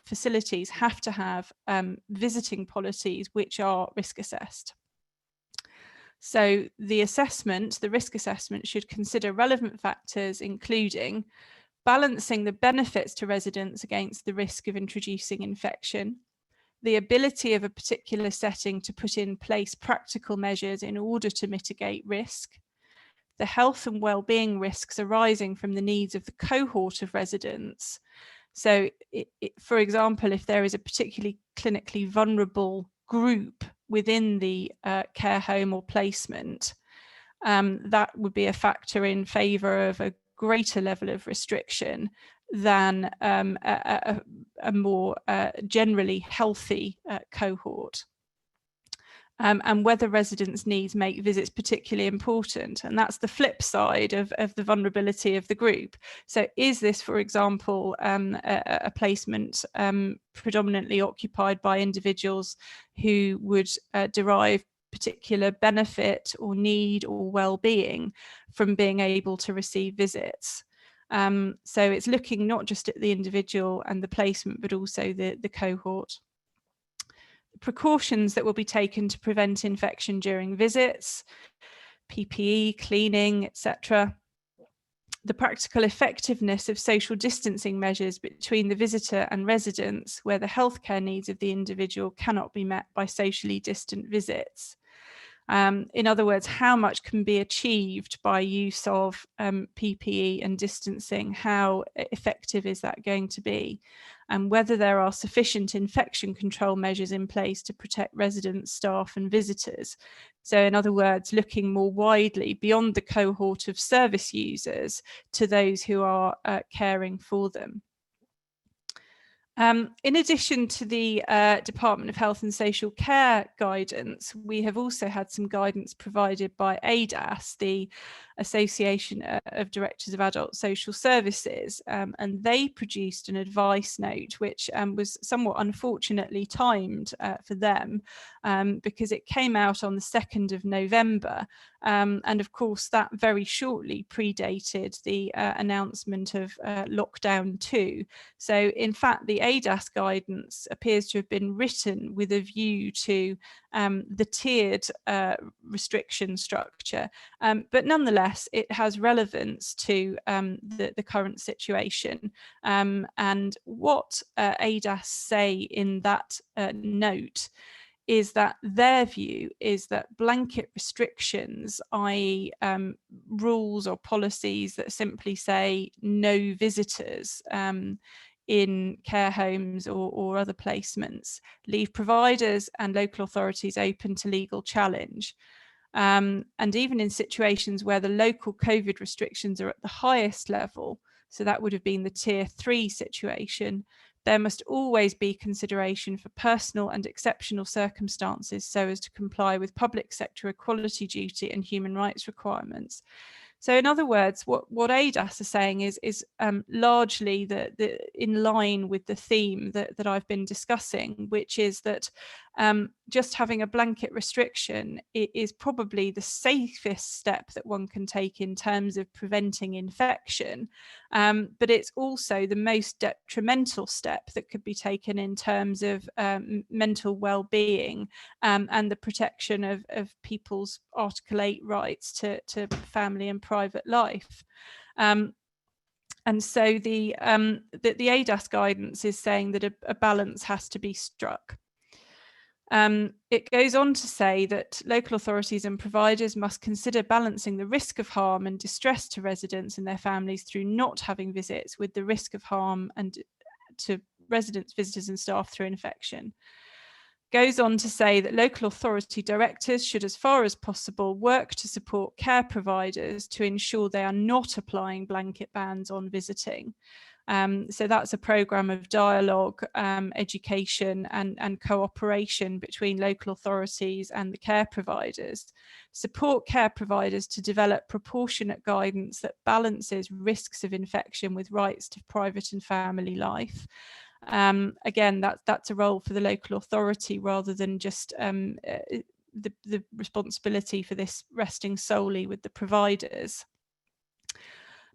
facilities have to have visiting policies which are risk assessed. So the risk assessment should consider relevant factors, including balancing the benefits to residents against the risk of introducing infection, the ability of a particular setting to put in place practical measures in order to mitigate risk, the health and well-being risks arising from the needs of the cohort of residents. So, for example, if there is a particularly clinically vulnerable group within the care home or placement, that would be a factor in favour of a greater level of restriction than a more generally healthy cohort. And whether residents' needs make visits particularly important. And that's the flip side of the vulnerability of the group. So is this, for example, a placement predominantly occupied by individuals who would derive particular benefit or need or well-being from being able to receive visits? So it's looking not just at the individual and the placement, but also the cohort. Precautions that will be taken to prevent infection during visits, PPE, cleaning, etc. The practical effectiveness of social distancing measures between the visitor and residents where the healthcare needs of the individual cannot be met by socially distant visits. In other words, how much can be achieved by use of PPE and distancing? How effective is that going to be? And whether there are sufficient infection control measures in place to protect residents, staff and visitors. So in other words, looking more widely beyond the cohort of service users to those who are caring for them. In addition to the Department of Health and Social Care guidance, we have also had some guidance provided by ADASS, the Association of Directors of Adult Social Services, and they produced an advice note which was somewhat unfortunately timed for them because it came out on the 2nd of November, and of course that very shortly predated the announcement of lockdown 2. So in fact the ADASS guidance appears to have been written with a view to the tiered restriction structure, but nonetheless it has relevance to the current situation. And what ADASS say in that note is that their view is that blanket restrictions, i.e. rules or policies that simply say no visitors in care homes or other placements, leave providers and local authorities open to legal challenge. And even in situations where the local COVID restrictions are at the highest level, so that would have been the tier 3 situation, there must always be consideration for personal and exceptional circumstances so as to comply with public sector equality duty and human rights requirements. So in other words, what ADASS are saying is largely in line with the theme that I've been discussing, which is that just having a blanket restriction is probably the safest step that one can take in terms of preventing infection, but it's also the most detrimental step that could be taken in terms of mental well-being and the protection of people's Article 8 rights to family and private life. And so the ADASS guidance is saying that a balance has to be struck. It goes on to say that local authorities and providers must consider balancing the risk of harm and distress to residents and their families through not having visits with the risk of harm and to residents, visitors and staff through infection. Goes on to say that local authority directors should, as far as possible, work to support care providers to ensure they are not applying blanket bans on visiting. So that's a programme of dialogue, education and cooperation between local authorities and the care providers. Support care providers to develop proportionate guidance that balances risks of infection with rights to private and family life. Again, that's a role for the local authority rather than just the responsibility for this resting solely with the providers.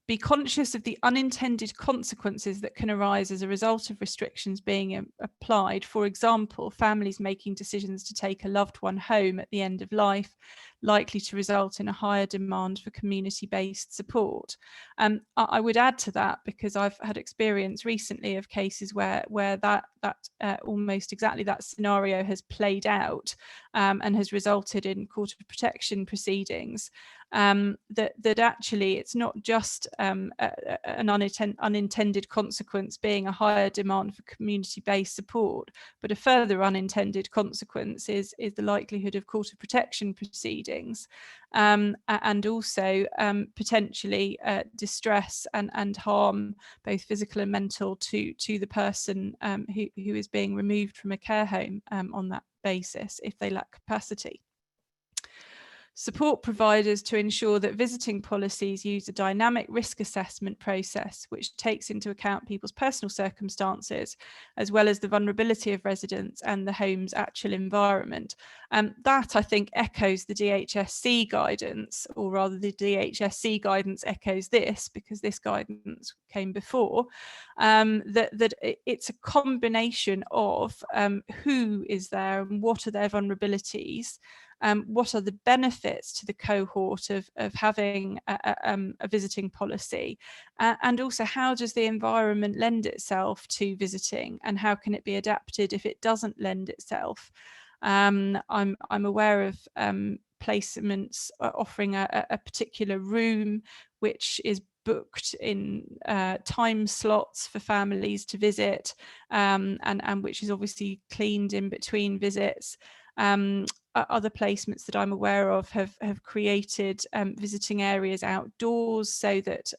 Be conscious of the unintended consequences that can arise as a result of restrictions being applied. For example, families making decisions to take a loved one home at the end of life, likely to result in a higher demand for community-based support. I would add to that, because I've had experience recently of cases where that almost exactly that scenario has played out and has resulted in court of protection proceedings. That actually it's not just an unintended consequence being a higher demand for community-based support, but a further unintended consequence is the likelihood of court of protection proceedings, and also potentially distress and harm, both physical and mental, to the person who is being removed from a care home on that basis if they lack capacity. Support providers to ensure that visiting policies use a dynamic risk assessment process which takes into account people's personal circumstances, as well as the vulnerability of residents and the home's actual environment. That, I think, echoes the DHSC guidance, or rather the DHSC guidance echoes this, because this guidance came before, that it's a combination of who is there and what are their vulnerabilities, what are the benefits to the cohort of having a visiting policy, and also how does the environment lend itself to visiting, and how can it be adapted if it doesn't lend itself. I'm aware of placements offering a particular room which is booked in time slots for families to visit, and which is obviously cleaned in between visits. Other placements that I'm aware of have created visiting areas outdoors, so that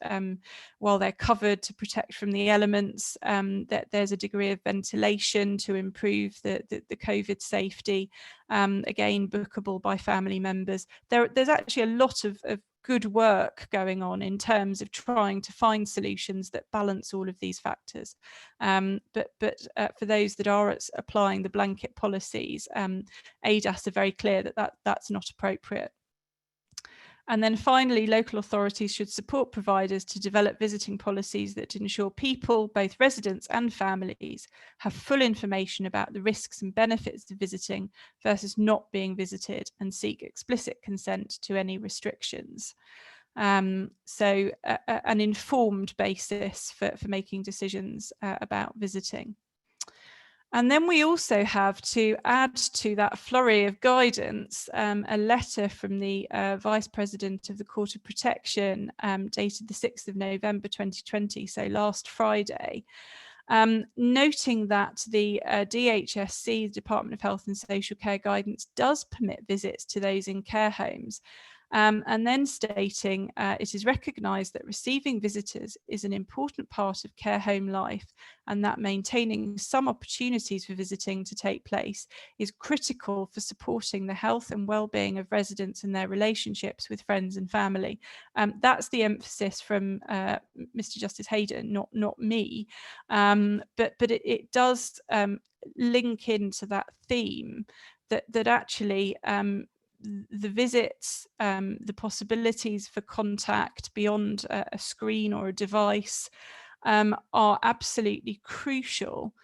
while they're covered to protect from the elements, that there's a degree of ventilation to improve the COVID safety, again bookable by family members. There's actually a lot of good work going on in terms of trying to find solutions that balance all of these factors. But for those that are applying the blanket policies, ADASS are very clear that that's not appropriate. And then finally, local authorities should support providers to develop visiting policies that ensure people, both residents and families, have full information about the risks and benefits of visiting versus not being visited, and seek explicit consent to any restrictions. So an informed basis for making decisions about visiting. And then we also have, to add to that flurry of guidance, a letter from the Vice President of the Court of Protection, dated the 6th of November 2020, so last Friday, noting that the DHSC, the Department of Health and Social Care guidance, does permit visits to those in care homes. And then stating it is recognised that receiving visitors is an important part of care home life, and that maintaining some opportunities for visiting to take place is critical for supporting the health and well-being of residents and their relationships with friends and family. That's the emphasis from Mr. Justice Hayden, not me, but it does link into that theme that actually the visits, the possibilities for contact beyond a screen or a device are absolutely crucial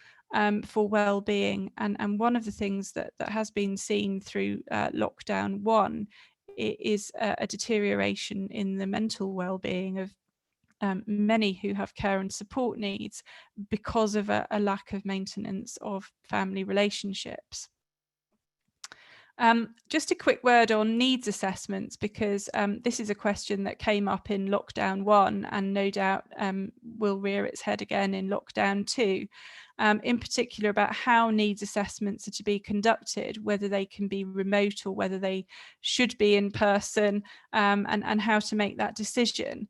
for well-being. And one of the things that has been seen through lockdown 1 is a deterioration in the mental well-being of many who have care and support needs because of a lack of maintenance of family relationships. Just a quick word on needs assessments, because this is a question that came up in lockdown 1 and no doubt will rear its head again in lockdown 2, in particular about how needs assessments are to be conducted, whether they can be remote or whether they should be in person, and how to make that decision.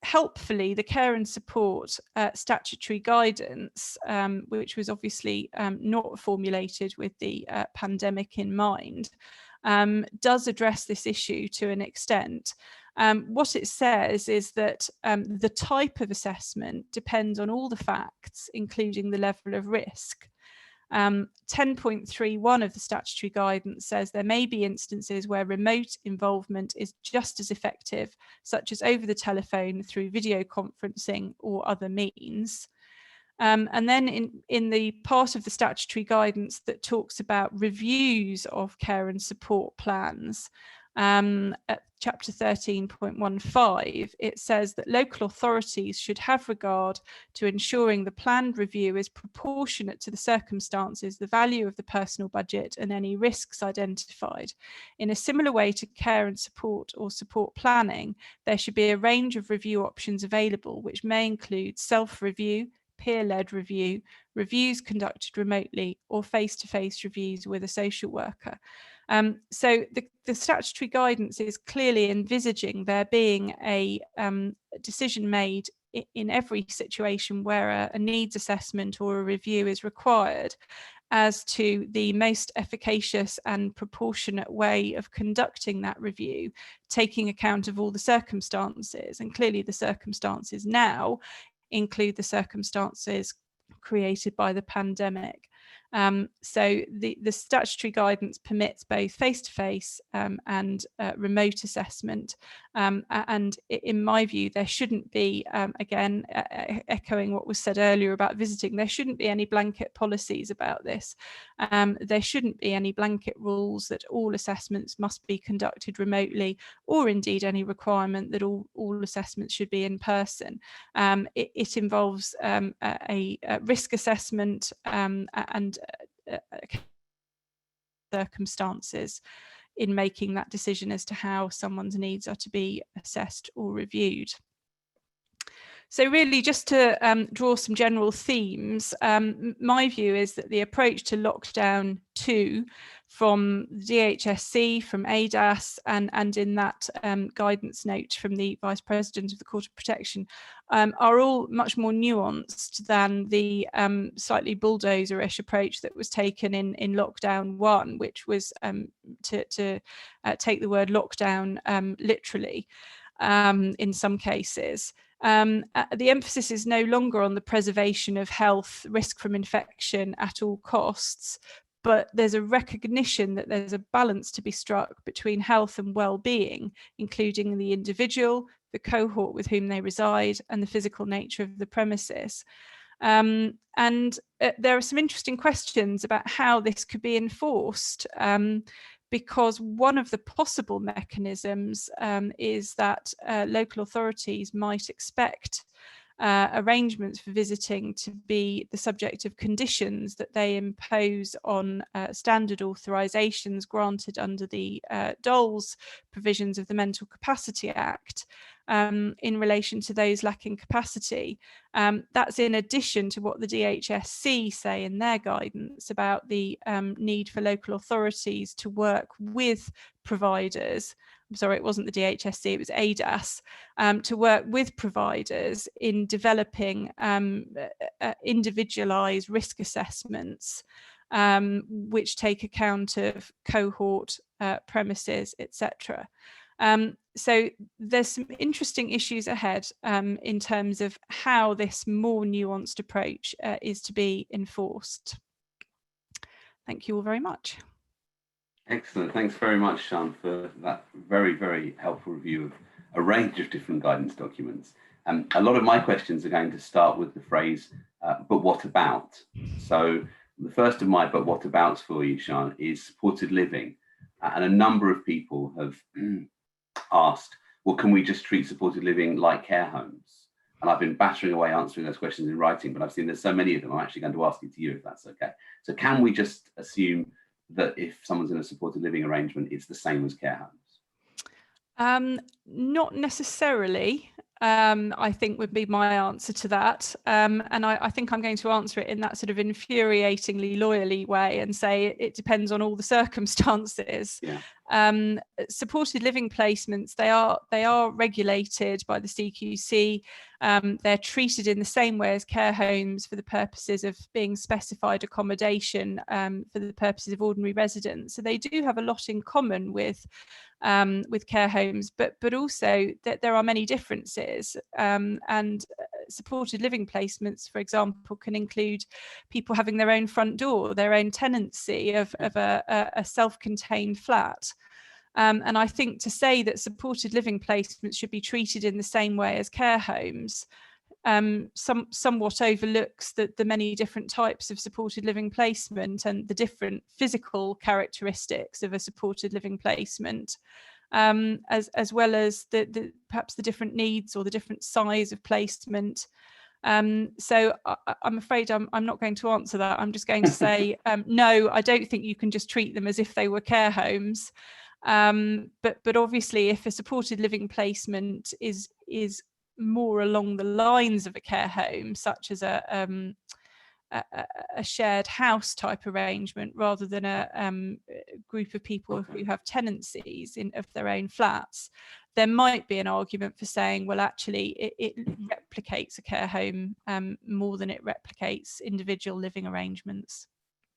Helpfully, the care and support statutory guidance, which was obviously not formulated with the pandemic in mind, does address this issue to an extent. What it says is that the type of assessment depends on all the facts, including the level of risk. 10.31 of the statutory guidance says there may be instances where remote involvement is just as effective, such as over the telephone, through video conferencing or other means. And then in the part of the statutory guidance that talks about reviews of care and support plans, at chapter 13.15, it says that local authorities should have regard to ensuring the planned review is proportionate to the circumstances, the value of the personal budget, and any risks identified. In a similar way to care and support or support planning, there should be a range of review options available, which may include self-review, peer-led review, reviews conducted remotely, or face-to-face reviews with a social worker. So the statutory guidance is clearly envisaging there being a decision made in every situation where a needs assessment or a review is required as to the most efficacious and proportionate way of conducting that review, taking account of all the circumstances. And clearly the circumstances now include the circumstances created by the pandemic. So the statutory guidance permits both face-to-face and remote assessment. And in my view, there shouldn't be, again, echoing what was said earlier about visiting, there shouldn't be any blanket policies about this. There shouldn't be any blanket rules that all assessments must be conducted remotely, or indeed any requirement that all assessments should be in person. It involves a risk assessment and circumstances in making that decision as to how someone's needs are to be assessed or reviewed. So really, just to draw some general themes, my view is that the approach to lockdown 2 from DHSC, from ADASS, and in that guidance note from the Vice President of the Court of Protection are all much more nuanced than the slightly bulldozerish approach that was taken in lockdown 1, which was to take the word lockdown literally in some cases. The emphasis is no longer on the preservation of health, risk from infection at all costs, but there's a recognition that there's a balance to be struck between health and well-being, including the individual, the cohort with whom they reside, and the physical nature of the premises. And there are some interesting questions about how this could be enforced, because one of the possible mechanisms is that local authorities might expect arrangements for visiting to be the subject of conditions that they impose on standard authorisations granted under the DOLS provisions of the Mental Capacity Act in relation to those lacking capacity. That's in addition to what the DHSC say in their guidance about the need for local authorities to work with providers. I'm sorry, it wasn't the DHSC, it was ADASS, to work with providers in developing individualised risk assessments, which take account of cohort, premises, etc. So there's some interesting issues ahead in terms of how this more nuanced approach is to be enforced. Thank you all very much. Excellent. Thanks very much, Sian, for that very, very helpful review of a range of different guidance documents. A lot of my questions are going to start with the phrase, but what about? So the first of my but what abouts for you, Sian, is supported living. And a number of people have asked, well, can we just treat supported living like care homes? And I've been battering away answering those questions in writing, but I've seen there's so many of them, I'm actually going to ask it to you if that's okay. So can we just assume that if someone's in a supported living arrangement, it's the same as care homes? Not necessarily, I think would be my answer to that. And I think I'm going to answer it in that sort of infuriatingly lawyerly way and say it depends on all the circumstances. Yeah. Supported living placements, they are regulated by the CQC. They're treated in the same way as care homes for the purposes of being specified accommodation for the purposes of ordinary residence. So they do have a lot in common with care homes, but also that there are many differences. And supported living placements, for example, can include people having their own front door, their own tenancy of a self-contained flat. And I think to say that supported living placements should be treated in the same way as care homes somewhat overlooks the many different types of supported living placement and the different physical characteristics of a supported living placement, as well as perhaps the different needs or the different size of placement. So I'm afraid I'm not going to answer that. I'm just going to say, no, I don't think you can just treat them as if they were care homes. But obviously, if a supported living placement is more along the lines of a care home, such as a shared house type arrangement, rather than a group of people who have tenancies of their own flats, there might be an argument for saying, well, actually, it replicates a care home more than it replicates individual living arrangements.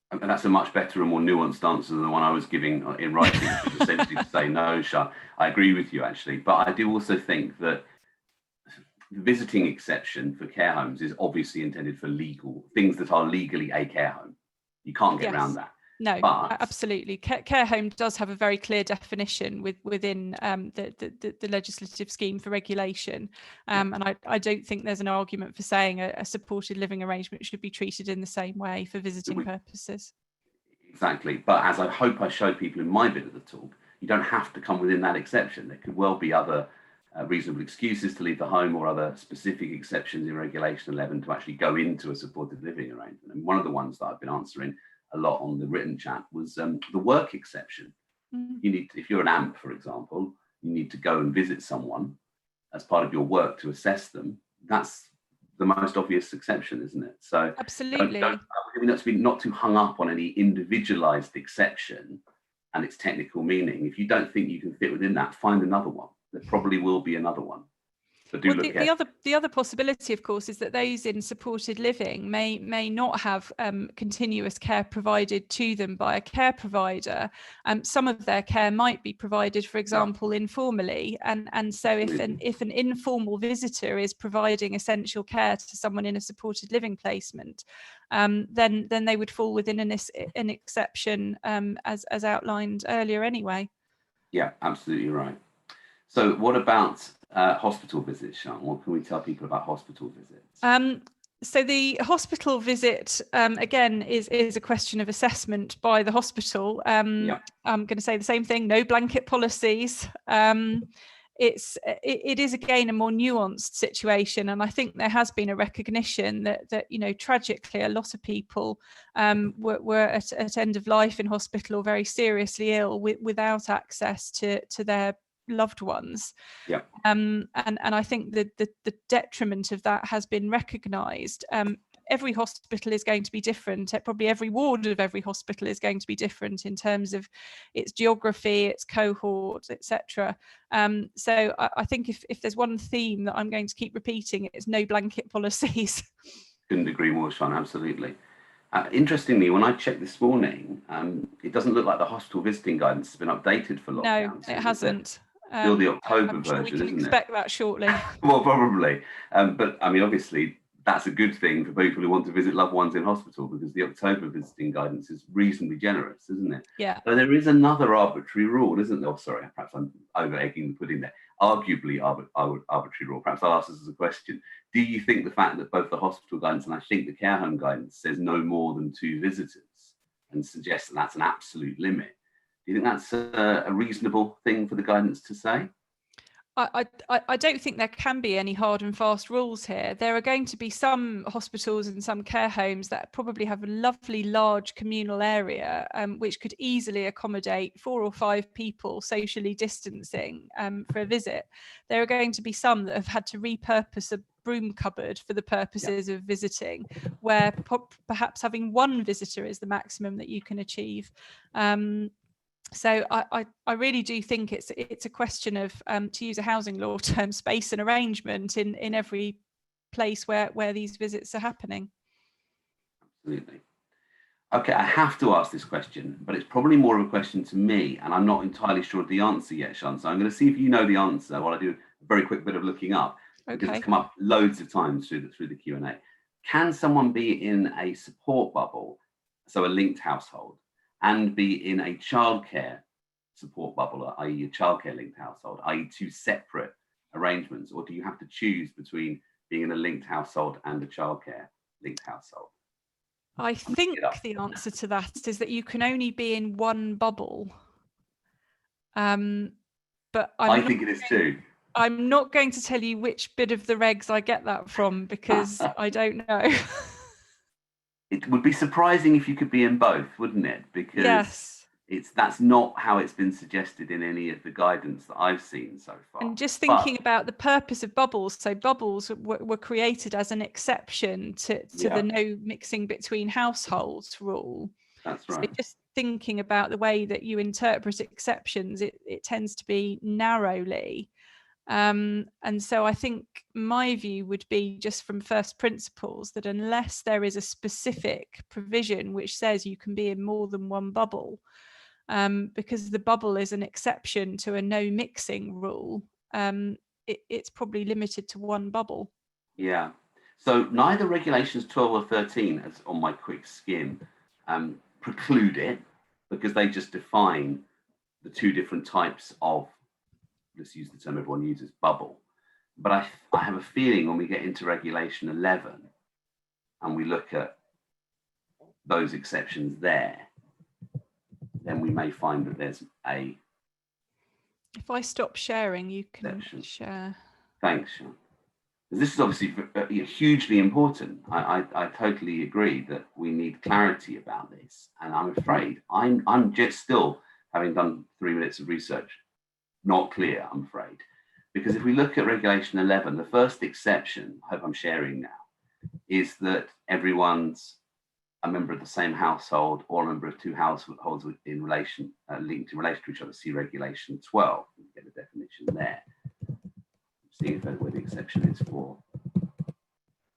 And that's a much better and more nuanced answer than the one I was giving in writing, which is essentially to say, no, Sian, I agree with you, actually. But I do also think that the visiting exception for care homes is obviously intended for legal things that are legally a care home. You can't get around that. No, but absolutely. Care home does have a very clear definition within the legislative scheme for regulation. And I don't think there's an argument for saying a supported living arrangement should be treated in the same way for visiting purposes. Exactly. But as I hope I showed people in my bit of the talk, you don't have to come within that exception. There could well be other reasonable excuses to leave the home or other specific exceptions in Regulation 11 to actually go into a supported living arrangement. And one of the ones that I've been answering a lot on the written chat was the work exception. You need to, if you're an AMP, for example, you need to go and visit someone as part of your work to assess them. That's the most obvious exception, isn't it? So absolutely, not too hung up on any individualized exception and its technical meaning. If you don't think you can fit within that, find another one. There probably will be another one. But the other possibility, of course, is that those in supported living may not have continuous care provided to them by a care provider. Some of their care might be provided, for example, informally, and so if an informal visitor is providing essential care to someone in a supported living placement, then they would fall within an exception as outlined earlier anyway. Yeah, absolutely right. So what about hospital visits, Sian? What can we tell people about hospital visits? So the hospital visit, again, is a question of assessment by the hospital. I'm going to say the same thing, no blanket policies. It is, again, a more nuanced situation. And I think there has been a recognition that you know, tragically, a lot of people were at end of life in hospital or very seriously ill without access to their loved ones. And I think that the detriment of that has been recognised. Every hospital is going to be different. Probably every ward of every hospital is going to be different in terms of its geography, its cohort, etc. So I think if there's one theme that I'm going to keep repeating, it's no blanket policies. Couldn't agree more, Sian, absolutely. Interestingly, when I checked this morning, it doesn't look like the hospital visiting guidance has been updated for lockdown. No, it hasn't. Still the October I'm sure version, we can isn't expect that shortly. Well, probably. But I mean, obviously, that's a good thing for people who want to visit loved ones in hospital, because the October visiting guidance is reasonably generous, isn't it? Yeah. So there is another arbitrary rule, isn't there? Oh, sorry, perhaps I'm over-egging the pudding there. Arguably arbitrary rule. Perhaps I'll ask this as a question. Do you think the fact that both the hospital guidance and I think the care home guidance says no more than 2 visitors and suggests that that's an absolute limit, do you think that's a reasonable thing for the guidance to say? I don't think there can be any hard and fast rules here. There are going to be some hospitals and some care homes that probably have a lovely large communal area, which could easily accommodate 4 or 5 people socially distancing for a visit. There are going to be some that have had to repurpose a broom cupboard for the purposes of visiting, where perhaps having 1 visitor is the maximum that you can achieve. So I really do think it's a question of, to use a housing law term, space and arrangement in every place where these visits are happening. Absolutely. Okay, I have to ask this question, but it's probably more of a question to me, and I'm not entirely sure of the answer yet, Sian. So I'm going to see if you know the answer while I do a very quick bit of looking up, because it's come up loads of times through the Q&A. Can someone be in a support bubble, so a linked household, and be in a childcare support bubble, i.e. a childcare linked household, i.e. 2 separate arrangements? Or do you have to choose between being in a linked household and a childcare linked household? I think the answer to that is that you can only be in 1 bubble. But I think it is too. I'm not going to tell you which bit of the regs I get that from, because I don't know. It would be surprising if you could be in both, wouldn't it? Because yes, that's not how it's been suggested in any of the guidance that I've seen so far. And just thinking about the purpose of bubbles, so bubbles were created as an exception to the no mixing between households rule. That's right. So just thinking about the way that you interpret exceptions, it tends to be narrowly. And so I think my view would be, just from first principles, that unless there is a specific provision which says you can be in more than 1 bubble, because the bubble is an exception to a no mixing rule, it's probably limited to 1 bubble. Yeah. So neither regulations 12 or 13, as on my quick skim, preclude it, because they just define the 2 different types of, let's use the term everyone uses, bubble. But I have a feeling when we get into regulation 11 and we look at those exceptions there, then we may find that there's a... If I stop sharing, you can share. Thanks, Sian. This is obviously hugely important. I totally agree that we need clarity about this. And I'm afraid I'm just still, having done 3 minutes of research, not clear, I'm afraid. Because if we look at regulation 11, the first exception, I hope I'm sharing now, is that everyone's a member of the same household or a member of 2 households in relation, linked in relation to each other. See regulation 12, you get the definition there. See where the exception is for.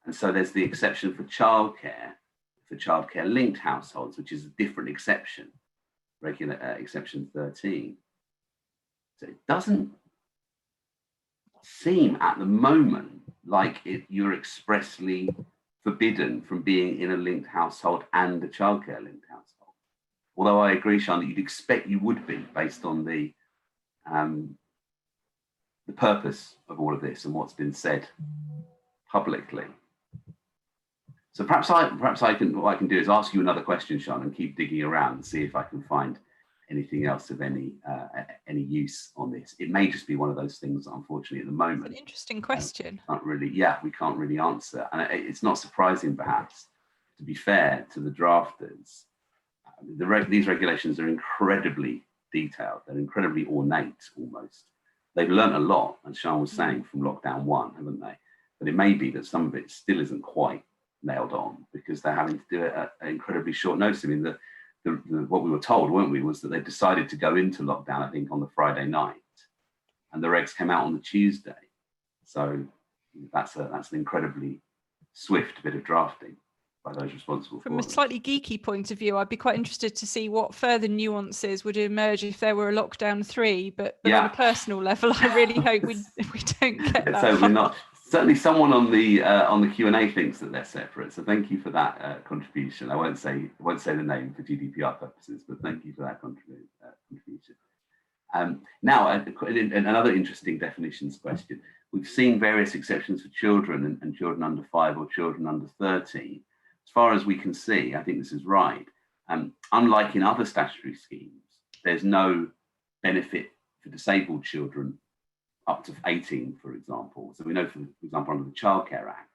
And so there's the exception for childcare linked households, which is a different exception, exception 13. So it doesn't seem at the moment like you're expressly forbidden from being in a linked household and a childcare linked household. Although I agree, Sian, that you'd expect you would be, based on the purpose of all of this and what's been said publicly. So perhaps what I can do is ask you another question, Sian, and keep digging around and see if I can find anything else of any use on this. It may just be one of those things that, unfortunately, at the moment, it's an interesting question. We can't really answer, and it's not surprising, perhaps, to be fair to the drafters. These regulations are incredibly detailed. They're incredibly ornate, almost. They've learned a lot, as Sian was saying, from lockdown 1, haven't they? But it may be that some of it still isn't quite nailed on, because they're having to do it at an incredibly short notice. I mean, what we were told, weren't we, was that they decided to go into lockdown, I think, on the Friday night, and the regs came out on the Tuesday. So that's an incredibly swift bit of drafting by those responsible. From a slightly geeky point of view, I'd be quite interested to see what further nuances would emerge if there were a lockdown 3. But on a personal level, I really hope we don't get that. So we're not Certainly someone on the Q&A thinks that they're separate, so thank you for that contribution. I won't say the name for GDPR purposes, but thank you for that contribution. Now, another interesting definitions question. We've seen various exceptions for children and children under 5 or children under 13. As far as we can see, I think this is right. Unlike in other statutory schemes, there's no benefit for disabled children up to 18, for example. So we know, for example, under the Childcare Act,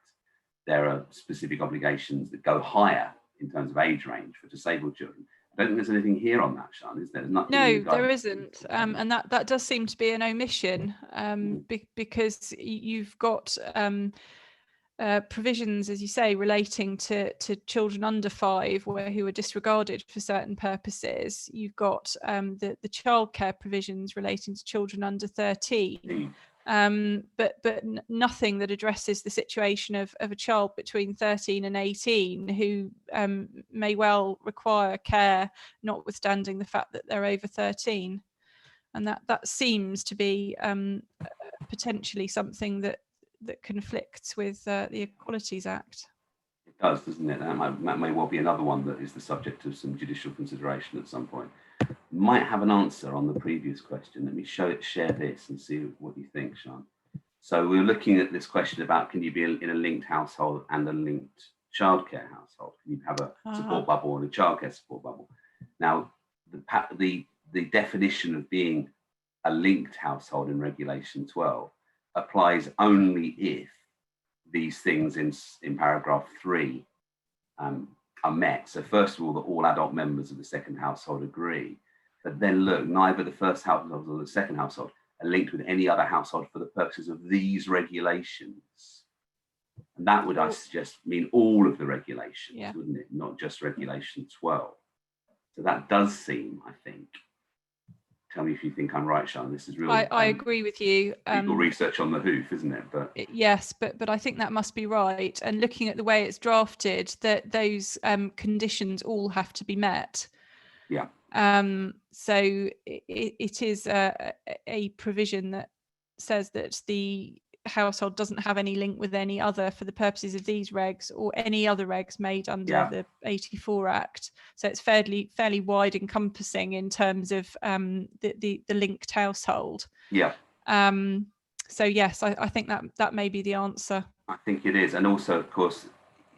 there are specific obligations that go higher in terms of age range for disabled children. I don't think there's anything here on that, Sian, is there? There's nothing. No, there isn't. And that does seem to be an omission, because you've got provisions, as you say, relating to children under 5 who are disregarded for certain purposes. You've got the childcare provisions relating to children under 13, but nothing that addresses the situation of a child between 13 and 18 who may well require care, notwithstanding the fact that they're over 13. And that seems to be potentially something that conflicts with the Equalities Act. It does, doesn't it? That may well be another one that is the subject of some judicial consideration at some point. Might have an answer on the previous question. Let me share this and see what you think, Sian. So we're looking at this question about, can you be in a linked household and a linked childcare household? Can you have a support bubble and a childcare support bubble? Now, the definition of being a linked household in Regulation 12 applies only if these things in paragraph 3 are met. So first of all, that all adult members of the second household agree. But then look, neither the first household nor the second household are linked with any other household for the purposes of these regulations. And that would, I suggest, mean all of the regulations, wouldn't it? Not just Regulation 12. So that does seem, I think, tell me if you think I'm right, Sian. This is real. I agree with you. Legal research on the hoof, isn't it? But yes, but I think that must be right. And looking at the way it's drafted, that those conditions all have to be met. Yeah. So it is a provision that says that the household doesn't have any link with any other for the purposes of these regs or any other regs made under the 84 Act. So it's fairly wide encompassing in terms of the linked household. Yeah. So yes, I think that may be the answer. I think it is. And also, of course,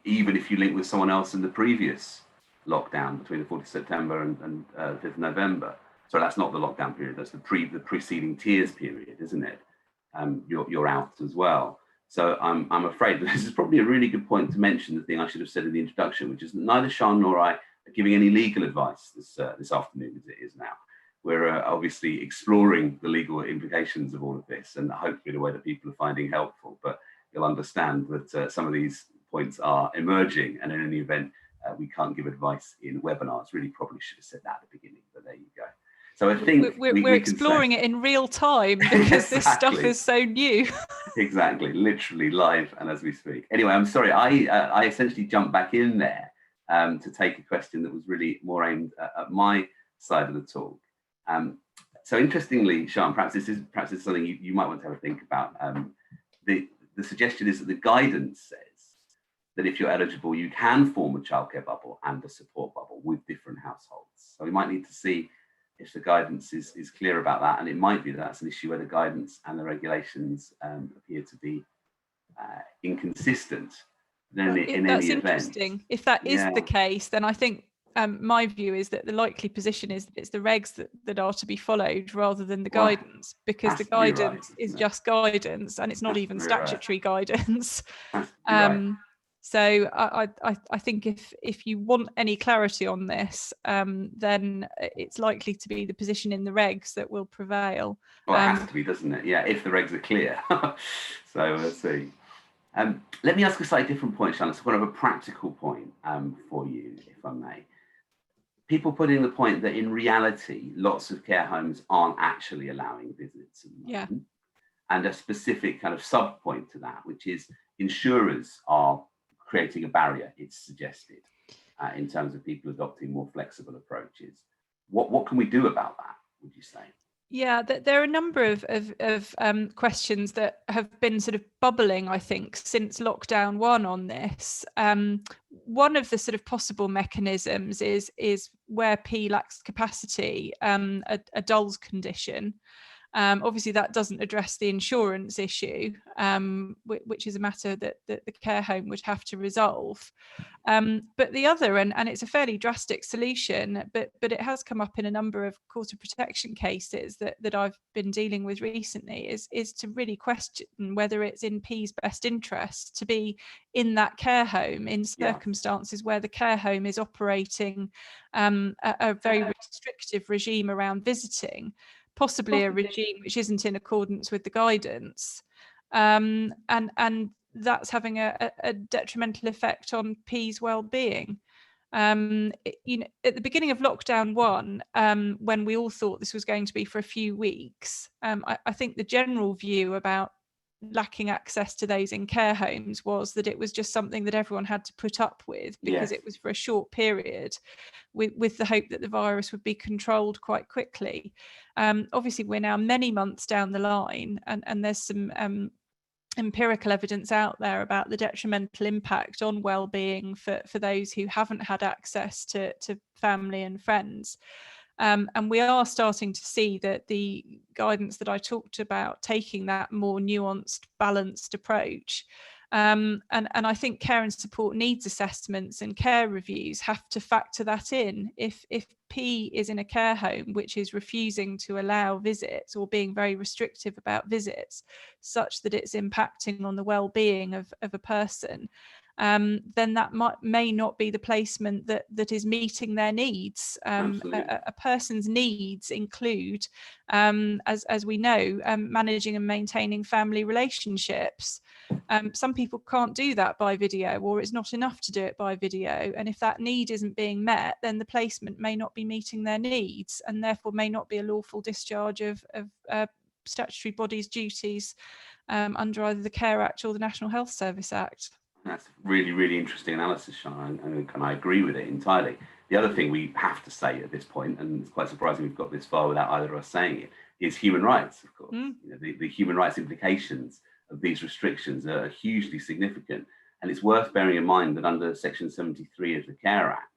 even if you link with someone else in the previous lockdown between the 4th of September and 5th of November. So that's not the lockdown period, that's the preceding tiers period, isn't it? You're out as well. So I'm afraid that this is probably a really good point to mention the thing I should have said in the introduction, which is that neither Sian nor I are giving any legal advice this afternoon as it is now. We're obviously exploring the legal implications of all of this, and hopefully the way that people are finding helpful, but you'll understand that some of these points are emerging, and in any event, we can't give advice in webinars. Really probably should have said that at the beginning, but there you go. So I think we're exploring it in real time because this stuff is so new. Exactly, literally live and as we speak. Anyway, I'm sorry, I essentially jumped back in there to take a question that was really more aimed at my side of the talk. So interestingly, Sian, perhaps this is something you might want to have a think about. The suggestion is that the guidance says that if you're eligible, you can form a childcare bubble and a support bubble with different households. So we might need to see if the guidance is clear about that, and it might be that that's an issue where the guidance and the regulations appear to be inconsistent. That's interesting. If that is the case, then I think my view is that the likely position is that it's the regs that are to be followed rather than the guidance, because the guidance is just guidance and it's not even statutory guidance. So I think if you want any clarity on this, then it's likely to be the position in the regs that will prevail. Well, it has to be, doesn't it? Yeah, if the regs are clear. So let's see. Let me ask a slightly different point, Sian. It's one of a practical point for you, if I may. People put in the point that in reality, lots of care homes aren't actually allowing visits. And a specific kind of sub point to that, which is insurers are creating a barrier, it's suggested, in terms of people adopting more flexible approaches. What can we do about that, would you say? Yeah, there are a number of questions that have been sort of bubbling, I think, since lockdown 1 on this. One of the sort of possible mechanisms is where P lacks capacity, a Dole's condition. Obviously, that doesn't address the insurance issue, which is a matter that the care home would have to resolve. But the other, and it's a fairly drastic solution, but it has come up in a number of court of protection cases that I've been dealing with recently, is to really question whether it's in P's best interest to be in that care home in circumstances where the care home is operating a very restrictive regime around visiting, possibly a regime which isn't in accordance with the guidance, and that's having a detrimental effect on P's well-being. At the beginning of lockdown 1, when we all thought this was going to be for a few weeks, I think the general view about lacking access to those in care homes was that it was just something that everyone had to put up with because it was for a short period, with the hope that the virus would be controlled quite quickly. Obviously, we're now many months down the line, and there's some empirical evidence out there about the detrimental impact on well-being for those who haven't had access to family and friends. And we are starting to see that the guidance that I talked about, taking that more nuanced, balanced approach. And I think care and support needs assessments and care reviews have to factor that in. If P is in a care home which is refusing to allow visits or being very restrictive about visits, such that it's impacting on the well-being of a person, then that may not be the placement that is meeting their needs. A person's needs include, as we know, managing and maintaining family relationships. Some people can't do that by video, or it's not enough to do it by video. And if that need isn't being met, then the placement may not be meeting their needs, and therefore may not be a lawful discharge of statutory body's duties under either the Care Act or the National Health Service Act. That's really, really interesting analysis, Sian, and I agree with it entirely. The other thing we have to say at this point, and it's quite surprising we've got this far without either of us saying it, is human rights, of course. The human rights implications of these restrictions are hugely significant. And it's worth bearing in mind that under Section 73 of the Care Act,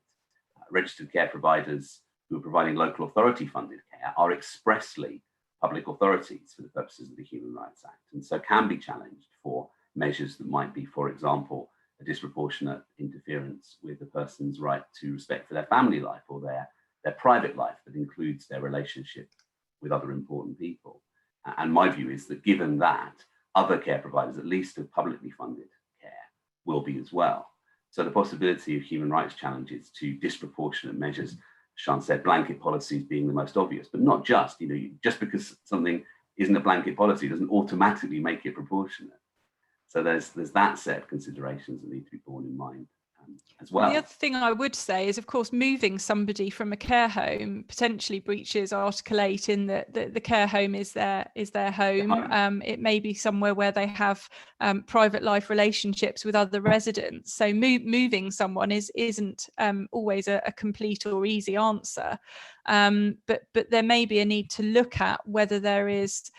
registered care providers who are providing local authority funded care are expressly public authorities for the purposes of the Human Rights Act, and so can be challenged for measures that might be, for example, a disproportionate interference with the person's right to respect for their family life or their private life that includes their relationship with other important people. And my view is that given that, other care providers, at least of publicly funded care, will be as well. So the possibility of human rights challenges to disproportionate measures, Sian said, blanket policies being the most obvious, but not just, just because something isn't a blanket policy doesn't automatically make it proportionate. So there's that set of considerations that need to be borne in mind as well. The other thing I would say is, of course, moving somebody from a care home potentially breaches Article 8 in that the care home is their home. It may be somewhere where they have private life relationships with other residents. So moving someone isn't always a complete or easy answer. But there may be a need to look at whether there is,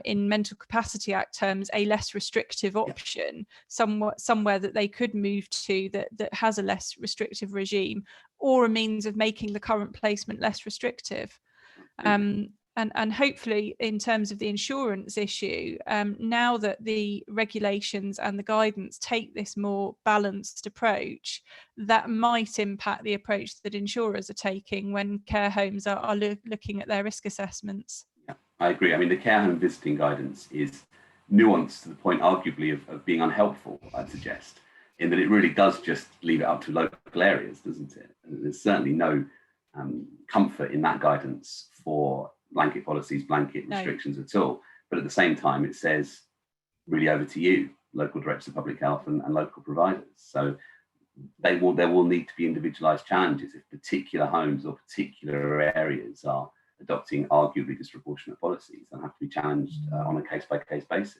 in Mental Capacity Act terms, a less restrictive option, somewhere that they could move to that has a less restrictive regime, or a means of making the current placement less restrictive. And hopefully, in terms of the insurance issue, now that the regulations and the guidance take this more balanced approach, that might impact the approach that insurers are taking when care homes are looking at their risk assessments. Yeah, I agree. I mean, the care home visiting guidance is nuanced to the point, arguably, of being unhelpful, I'd suggest, in that it really does just leave it up to local areas, doesn't it? And there's certainly no comfort in that guidance for blanket policies, blanket restrictions at all. But at the same time, it says, really over to you, local directors of public health and local providers. So there will need to be individualised challenges if particular homes or particular areas are adopting arguably disproportionate policies and have to be challenged on a case-by-case basis.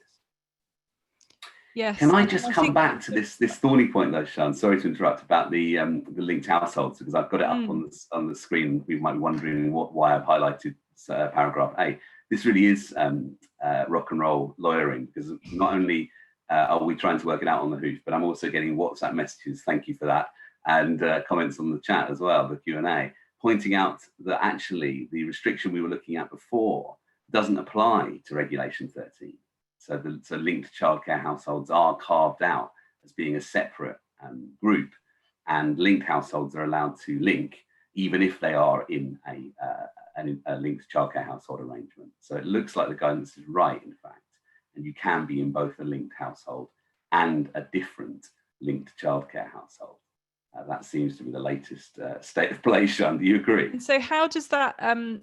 Yes. Can I just come back to this thorny point though, Sian? Sorry to interrupt, about the linked households, because I've got it up on the screen. We might be wondering why I've highlighted paragraph A. This really is rock and roll lawyering, because not only are we trying to work it out on the hoof, but I'm also getting WhatsApp messages, thank you for that, and comments on the chat as well, the Q&A, pointing out that actually the restriction we were looking at before doesn't apply to Regulation 13. So linked childcare households are carved out as being a separate group, and linked households are allowed to link even if they are in a linked childcare household arrangement. So it looks like the guidance is right, in fact, and you can be in both a linked household and a different linked childcare household. That seems to be the latest state of play, Sian. Do you agree? And so how does that,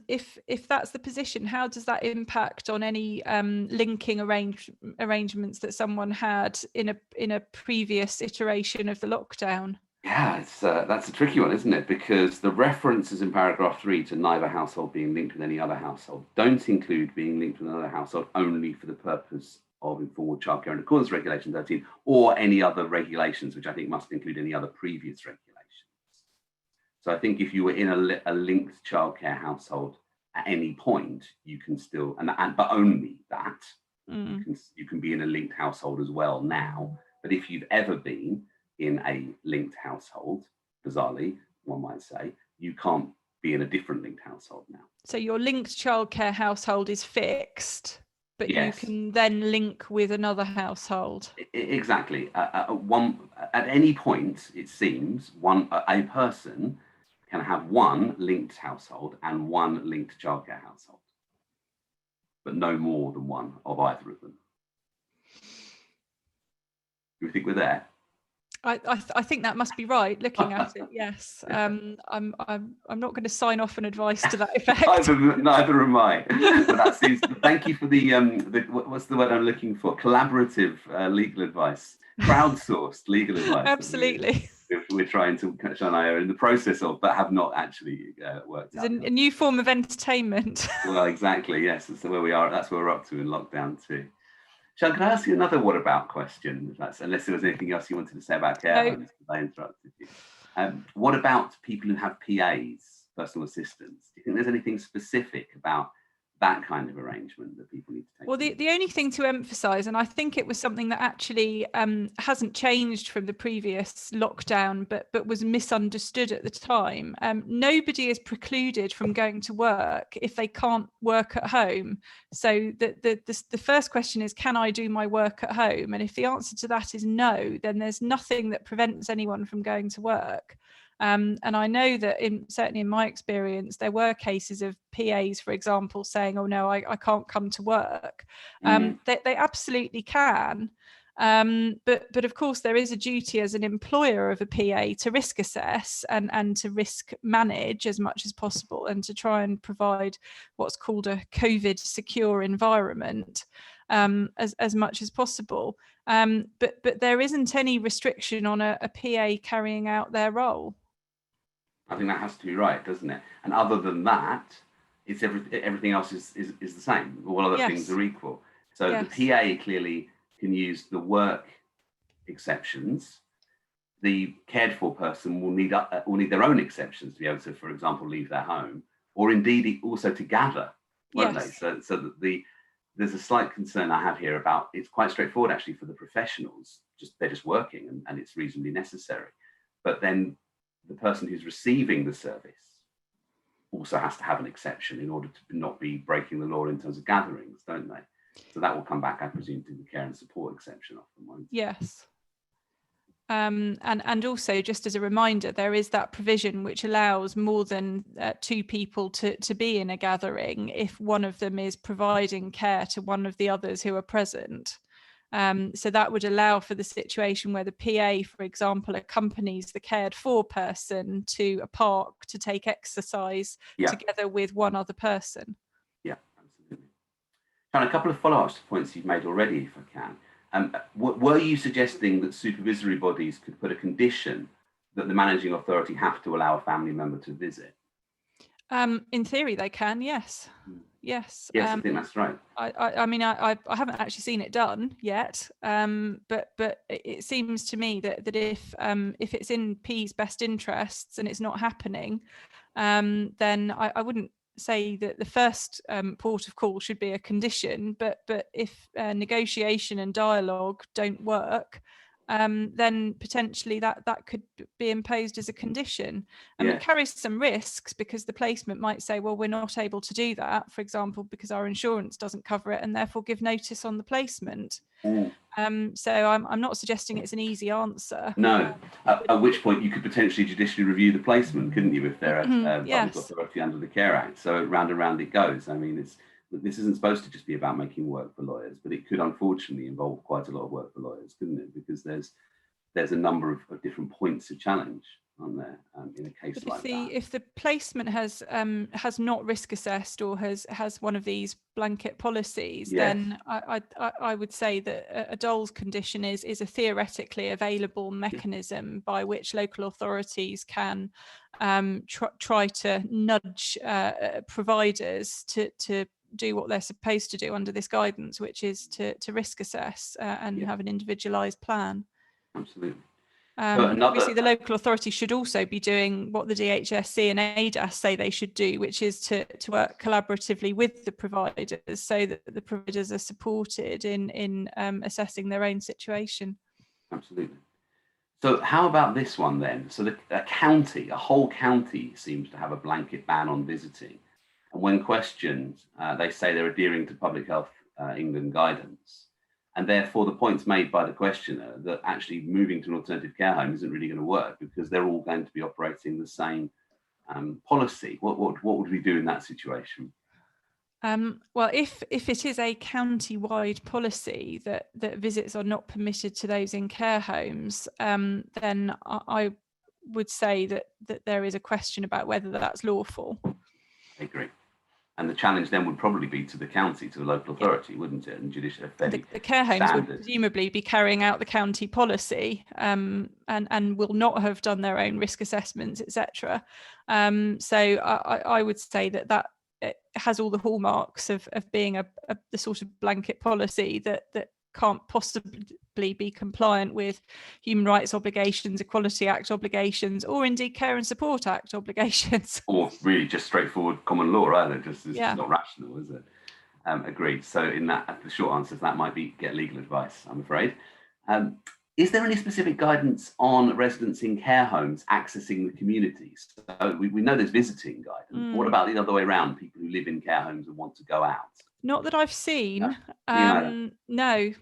if that's the position, how does that impact on any linking arrangements that someone had in a previous iteration of the lockdown? Yeah, that's a tricky one, isn't it? Because the references in paragraph 3 to neither household being linked with any other household don't include being linked with another household only for the purpose of informal childcare in accordance with Regulation 13, or any other regulations, which I think must include any other previous regulations. So I think if you were in a linked childcare household at any point, you can still, but only that, you can be in a linked household as well now. But if you've ever been in a linked household, bizarrely, one might say, you can't be in a different linked household now. So your linked childcare household is fixed, but yes, you can then link with another household. Exactly. At any point, it seems, a person can have one linked household and one linked childcare household, but no more than one of either of them. Do you think we're there? I think that must be right. Looking at it, yes. I'm not going to sign off an advice to that effect. Neither am I. But that seems. Thank you for the what's the word I'm looking for? Collaborative legal advice, crowdsourced legal advice. Absolutely. We're trying to, Sian and I are in the process of, but have not actually worked out. It's a new form of entertainment. Well, exactly. Yes, that's where we are. That's where we're up to in lockdown too. Sian, can I ask you another what about question? Unless there was anything else you wanted to say about care homes, because I interrupted you. What about people who have PAs, personal assistants? Do you think there's anything specific about that kind of arrangement that people need to take? Well, the only thing to emphasise, and I think it was something that actually hasn't changed from the previous lockdown, but was misunderstood at the time. Nobody is precluded from going to work if they can't work at home. So the first question is, can I do my work at home? And if the answer to that is no, then there's nothing that prevents anyone from going to work. And I know that certainly in my experience, there were cases of PAs, for example, saying, oh, no, I can't come to work. They absolutely can. But of course, there is a duty as an employer of a PA to risk assess and to risk manage as much as possible, and to try and provide what's called a COVID secure environment as much as possible. But there isn't any restriction on a PA carrying out their role. I think that has to be right, doesn't it? And other than that, it's everything else is the same. All other things are equal. So the PA clearly can use the work exceptions. The cared for person will need their own exceptions to be able to, for example, leave their home, or indeed also to gather, won't they? So that there's a slight concern I have here about, it's quite straightforward actually for the professionals. They're just working and it's reasonably necessary. But then the person who's receiving the service also has to have an exception in order to not be breaking the law in terms of gatherings, don't they? So that will come back, I presume, to the care and support exception often, won't it? Yes. And also, just as a reminder, there is that provision which allows more than two people to be in a gathering if one of them is providing care to one of the others who are present. So that would allow for the situation where the PA, for example, accompanies the cared for person to a park to take exercise together with one other person. Yeah, absolutely. And a couple of follow-ups to points you've made already, if I can. Were you suggesting that supervisory bodies could put a condition that the managing authority have to allow a family member to visit? In theory, they can, yes. Yes. Yes, I think that's right. I mean, I haven't actually seen it done yet, but it seems to me that if it's in P's best interests and it's not happening, then I wouldn't say that the first port of call should be a condition, but if negotiation and dialogue don't work, then potentially that could be imposed as a condition. It carries some risks, because the placement might say, well, we're not able to do that, for example, because our insurance doesn't cover it, and therefore give notice on the placement. So I'm not suggesting it's an easy answer. No, at which point you could potentially judicially review the placement, couldn't you, if they're a public authority under the Care Act? So round and round it goes. I mean, this isn't supposed to just be about making work for lawyers, but it could unfortunately involve quite a lot of work for lawyers, couldn't it? Because there's a number of different points of challenge, aren't there, in a case like that. If the placement has not risk assessed, or has one of these blanket policies, then I would say that a dole's condition is a theoretically available mechanism by which local authorities can try to nudge providers to do what they're supposed to do under this guidance, which is to risk assess and have an individualised plan. Absolutely. Obviously, the local authority should also be doing what the DHSC and ADASS say they should do, which is to work collaboratively with the providers, so that the providers are supported in assessing their own situation. Absolutely. So how about this one then? So a whole county seems to have a blanket ban on visiting. And when questioned, they say they're adhering to Public Health England guidance. And therefore, the point's made by the questioner that actually moving to an alternative care home isn't really going to work, because they're all going to be operating the same policy. What would we do in that situation? Well, if it is a county-wide policy that visits are not permitted to those in care homes, then I would say that there is a question about whether that's lawful. I agree. And the challenge then would probably be to the county, to the local authority, wouldn't it? And judicial the care homes standard would presumably be carrying out the county policy, and will not have done their own risk assessments, etc. So I would say that it has all the hallmarks of being the sort of blanket policy that can't possibly be compliant with human rights obligations, Equality Act obligations, or indeed Care and Support Act obligations. Or really just straightforward common law, right? It's not rational, is it? Agreed. So in that, the short answer to that might be get legal advice, I'm afraid. Is there any specific guidance on residents in care homes accessing the communities? So we know there's visiting guidance. What about the other way around, people who live in care homes and want to go out? Not that I've seen. No,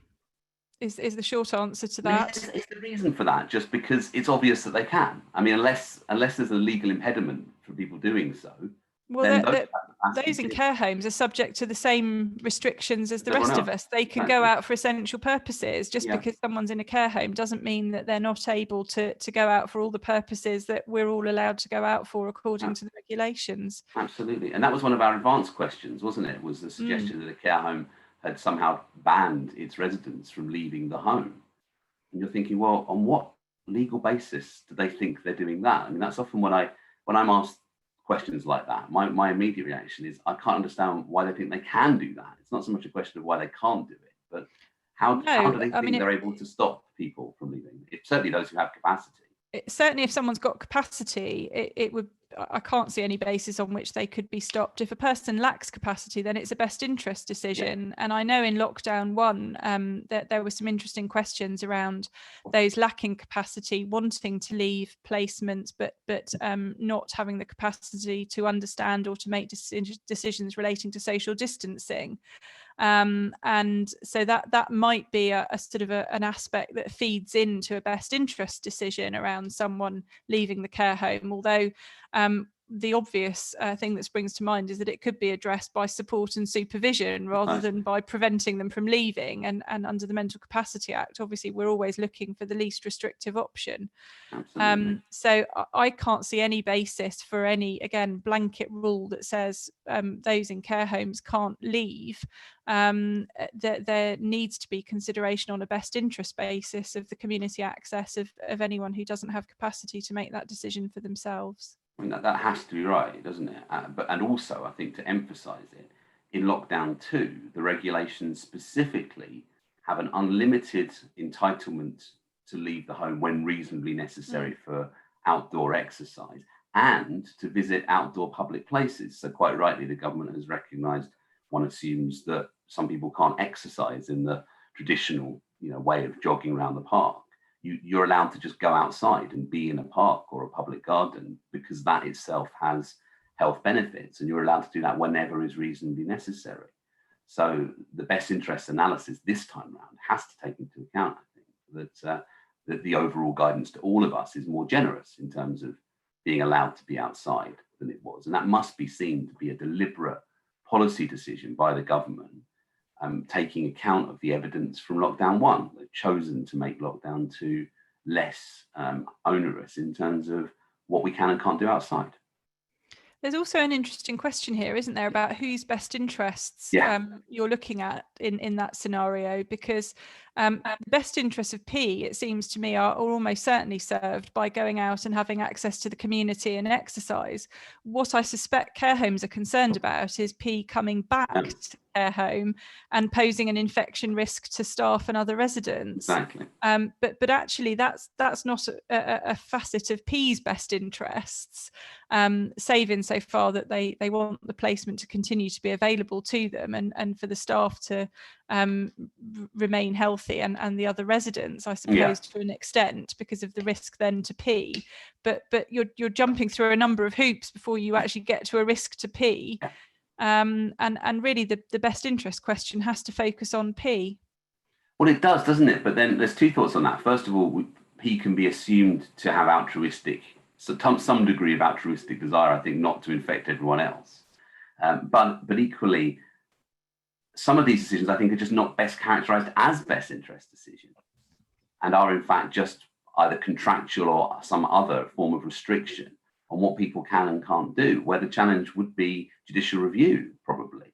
is the short answer to that. Is the reason for that just because it's obvious that they can? I mean, unless there's a legal impediment for people doing so. Well, those in care homes are subject to the same restrictions as the rest of us. They can go out for essential purposes. Just because someone's in a care home doesn't mean that they're not able to go out for all the purposes that we're all allowed to go out for according to the regulations. Absolutely. And that was one of our advanced questions, wasn't it? Was the suggestion that a care home had somehow banned its residents from leaving the home. And you're thinking, well, on what legal basis do they think they're doing that? I mean, that's often when I'm asked questions like that, my immediate reaction is I can't understand why they think they can do that. It's not so much a question of why they can't do it, but how do they think they're able to stop people from leaving? Certainly those who have capacity. Certainly if someone's got capacity, it would. I can't see any basis on which they could be stopped. If a person lacks capacity, then it's a best interest decision. And I know in lockdown 1 that there were some interesting questions around those lacking capacity wanting to leave placements, but not having the capacity to understand or to make decisions relating to social distancing. And so that might be a sort of an aspect that feeds into a best interest decision around someone leaving the care home, although the obvious thing that springs to mind is that it could be addressed by support and supervision rather than by preventing them from leaving. And under the Mental Capacity Act, obviously, we're always looking for the least restrictive option. So I can't see any basis for any, again, blanket rule that says those in care homes can't leave. There needs to be consideration on a best interest basis of the community access of anyone who doesn't have capacity to make that decision for themselves. I mean, that has to be right, doesn't it? And also, I think to emphasise it, in lockdown 2, the regulations specifically have an unlimited entitlement to leave the home when reasonably necessary for outdoor exercise, and to visit outdoor public places. So quite rightly, the government has recognised, one assumes that some people can't exercise in the traditional, way of jogging around the park. You're allowed to just go outside and be in a park or a public garden, because that itself has health benefits, and you're allowed to do that whenever is reasonably necessary. So the best interest analysis this time around has to take into account, I think, that the overall guidance to all of us is more generous in terms of being allowed to be outside than it was. And that must be seen to be a deliberate policy decision by the government, taking account of the evidence from lockdown 1. They've chosen to make lockdown 2 less onerous in terms of what we can and can't do outside. There's also an interesting question here, isn't there, about whose best interests you're looking at in that scenario, because the best interests of P, it seems to me, are almost certainly served by going out and having access to the community and exercise. What I suspect care homes are concerned about is P coming back to care home and posing an infection risk to staff and other residents. Exactly. But actually, that's not a facet of P's best interests, save insofar that they want the placement to continue to be available to them, and for the staff to remain healthy, and the other residents, I suppose, to an extent, because of the risk then to P. But you're jumping through a number of hoops before you actually get to a risk to P. And really the best interest question has to focus on P. Well, it does, doesn't it? But then there's two thoughts on that. First of all, P can be assumed to have some degree of altruistic desire, I think, not to infect everyone else. But equally, some of these decisions, I think, are just not best characterized as best interest decisions, and are in fact just either contractual or some other form of restriction on what people can and can't do, where the challenge would be judicial review, probably,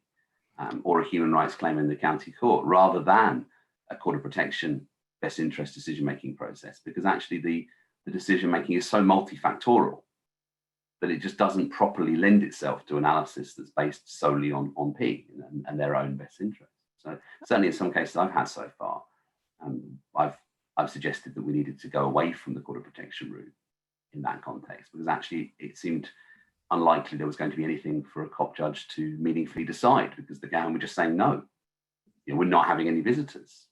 or a human rights claim in the county court, rather than a court of protection best interest decision-making process, because actually the decision-making is so multifactorial that it just doesn't properly lend itself to analysis that's based solely on P and their own best interest. So certainly in some cases I've had so far, I've suggested that we needed to go away from the court of protection route in that context, because actually it seemed unlikely there was going to be anything for a COP judge to meaningfully decide, because the government were just saying no, we're not having any visitors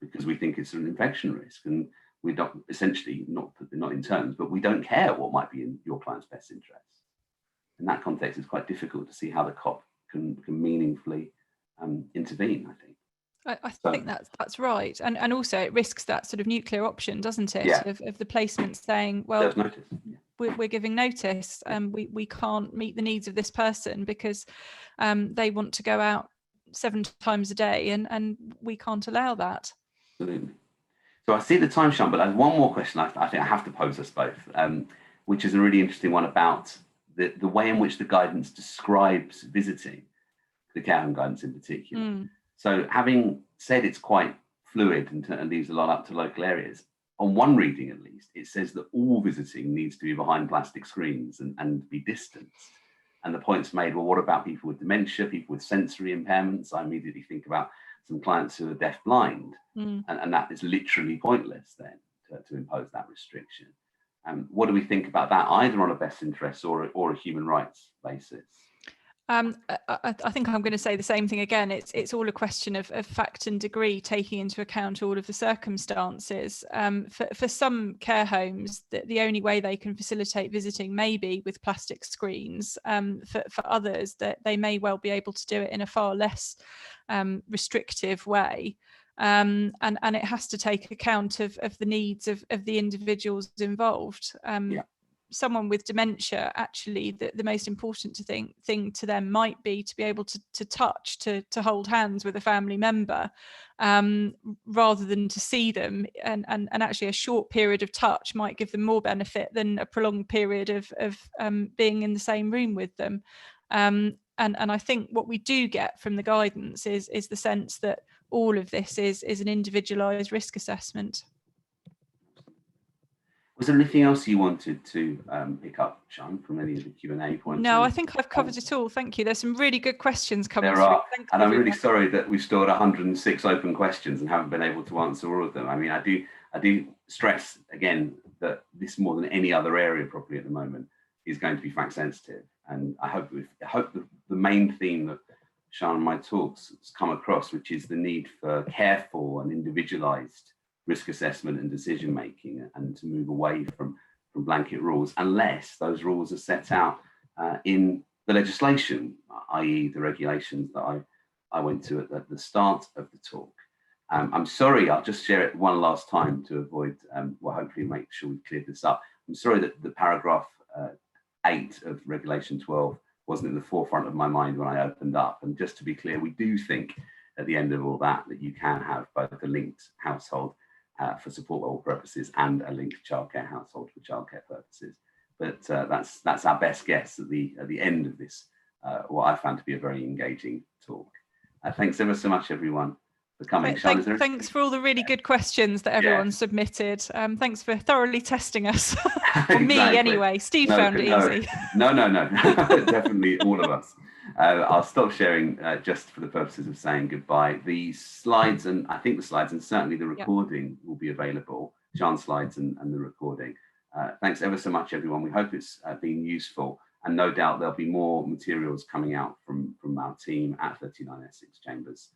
because we think it's an infection risk, and we don't, essentially, not in terms, but we don't care what might be in your client's best interests. In that context, it's quite difficult to see how the COP can meaningfully intervene, I think. I think that's right, and also it risks that sort of nuclear option, doesn't it? Of the placement saying, well, we're giving notice, and we can't meet the needs of this person because they want to go out 7 times a day, and we can't allow that. Absolutely. So I see the time, Sian, but there's one more question I think I have to pose us both, which is a really interesting one about the way in which the guidance describes visiting, the care home guidance in particular. So having said it's quite fluid and leaves a lot up to local areas, on one reading at least, it says that all visiting needs to be behind plastic screens and be distanced. And the point's made, well, what about people with dementia, people with sensory impairments? I immediately think about some clients who are deaf-blind, and that is literally pointless then to impose that restriction. What do we think about that, either on a best interest or a human rights basis? I think I'm going to say the same thing again. It's all a question of fact and degree, taking into account all of the circumstances. For some care homes, the only way they can facilitate visiting may be with plastic screens. For others, that they may well be able to do it in a far less restrictive way. And it has to take account of the needs of the individuals involved. Someone with dementia, actually, the most important thing to them might be to be able to touch, to hold hands with a family member, rather than to see them. And actually, a short period of touch might give them more benefit than a prolonged period of being in the same room with them. And I think what we do get from the guidance is the sense that all of this is an individualised risk assessment. Was there anything else you wanted to pick up, Sian, from any of the Q&A points? No, I think I've covered it all. Thank you. There's some really good questions coming through. There are, and I'm really sorry that we've stored 106 open questions and haven't been able to answer all of them. I mean, I do stress again that this, more than any other area probably at the moment, is going to be fact sensitive. And I hope the main theme that Sian and my talks has come across, which is the need for careful and individualized risk assessment and decision making, and to move away from blanket rules unless those rules are set out in the legislation, i.e. the regulations that I went to at the start of the talk. I'm sorry, I'll just share it one last time to avoid, well, hopefully make sure we cleared this up. I'm sorry that the paragraph 8 of Regulation 12 wasn't in the forefront of my mind when I opened up. And just to be clear, we do think at the end of all that you can have both a linked household for support role purposes and a linked childcare household for childcare purposes. But that's our best guess at the end of this, what I found to be a very engaging talk. Thanks ever so much, everyone, for coming. Sian, thanks for all the really good questions that everyone submitted. Thanks for thoroughly testing us. For me, anyway. Steve found it easy. No, definitely all of us. I'll stop sharing just for the purposes of saying goodbye. The slides, and I think the slides, and certainly the recording will be available. Sian's slides and the recording. Thanks ever so much, everyone. We hope it's been useful, and no doubt there'll be more materials coming out from our team at 39S6 Chambers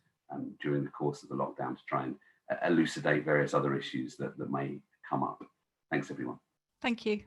during the course of the lockdown to try and elucidate various other issues that may come up. Thanks, everyone. Thank you.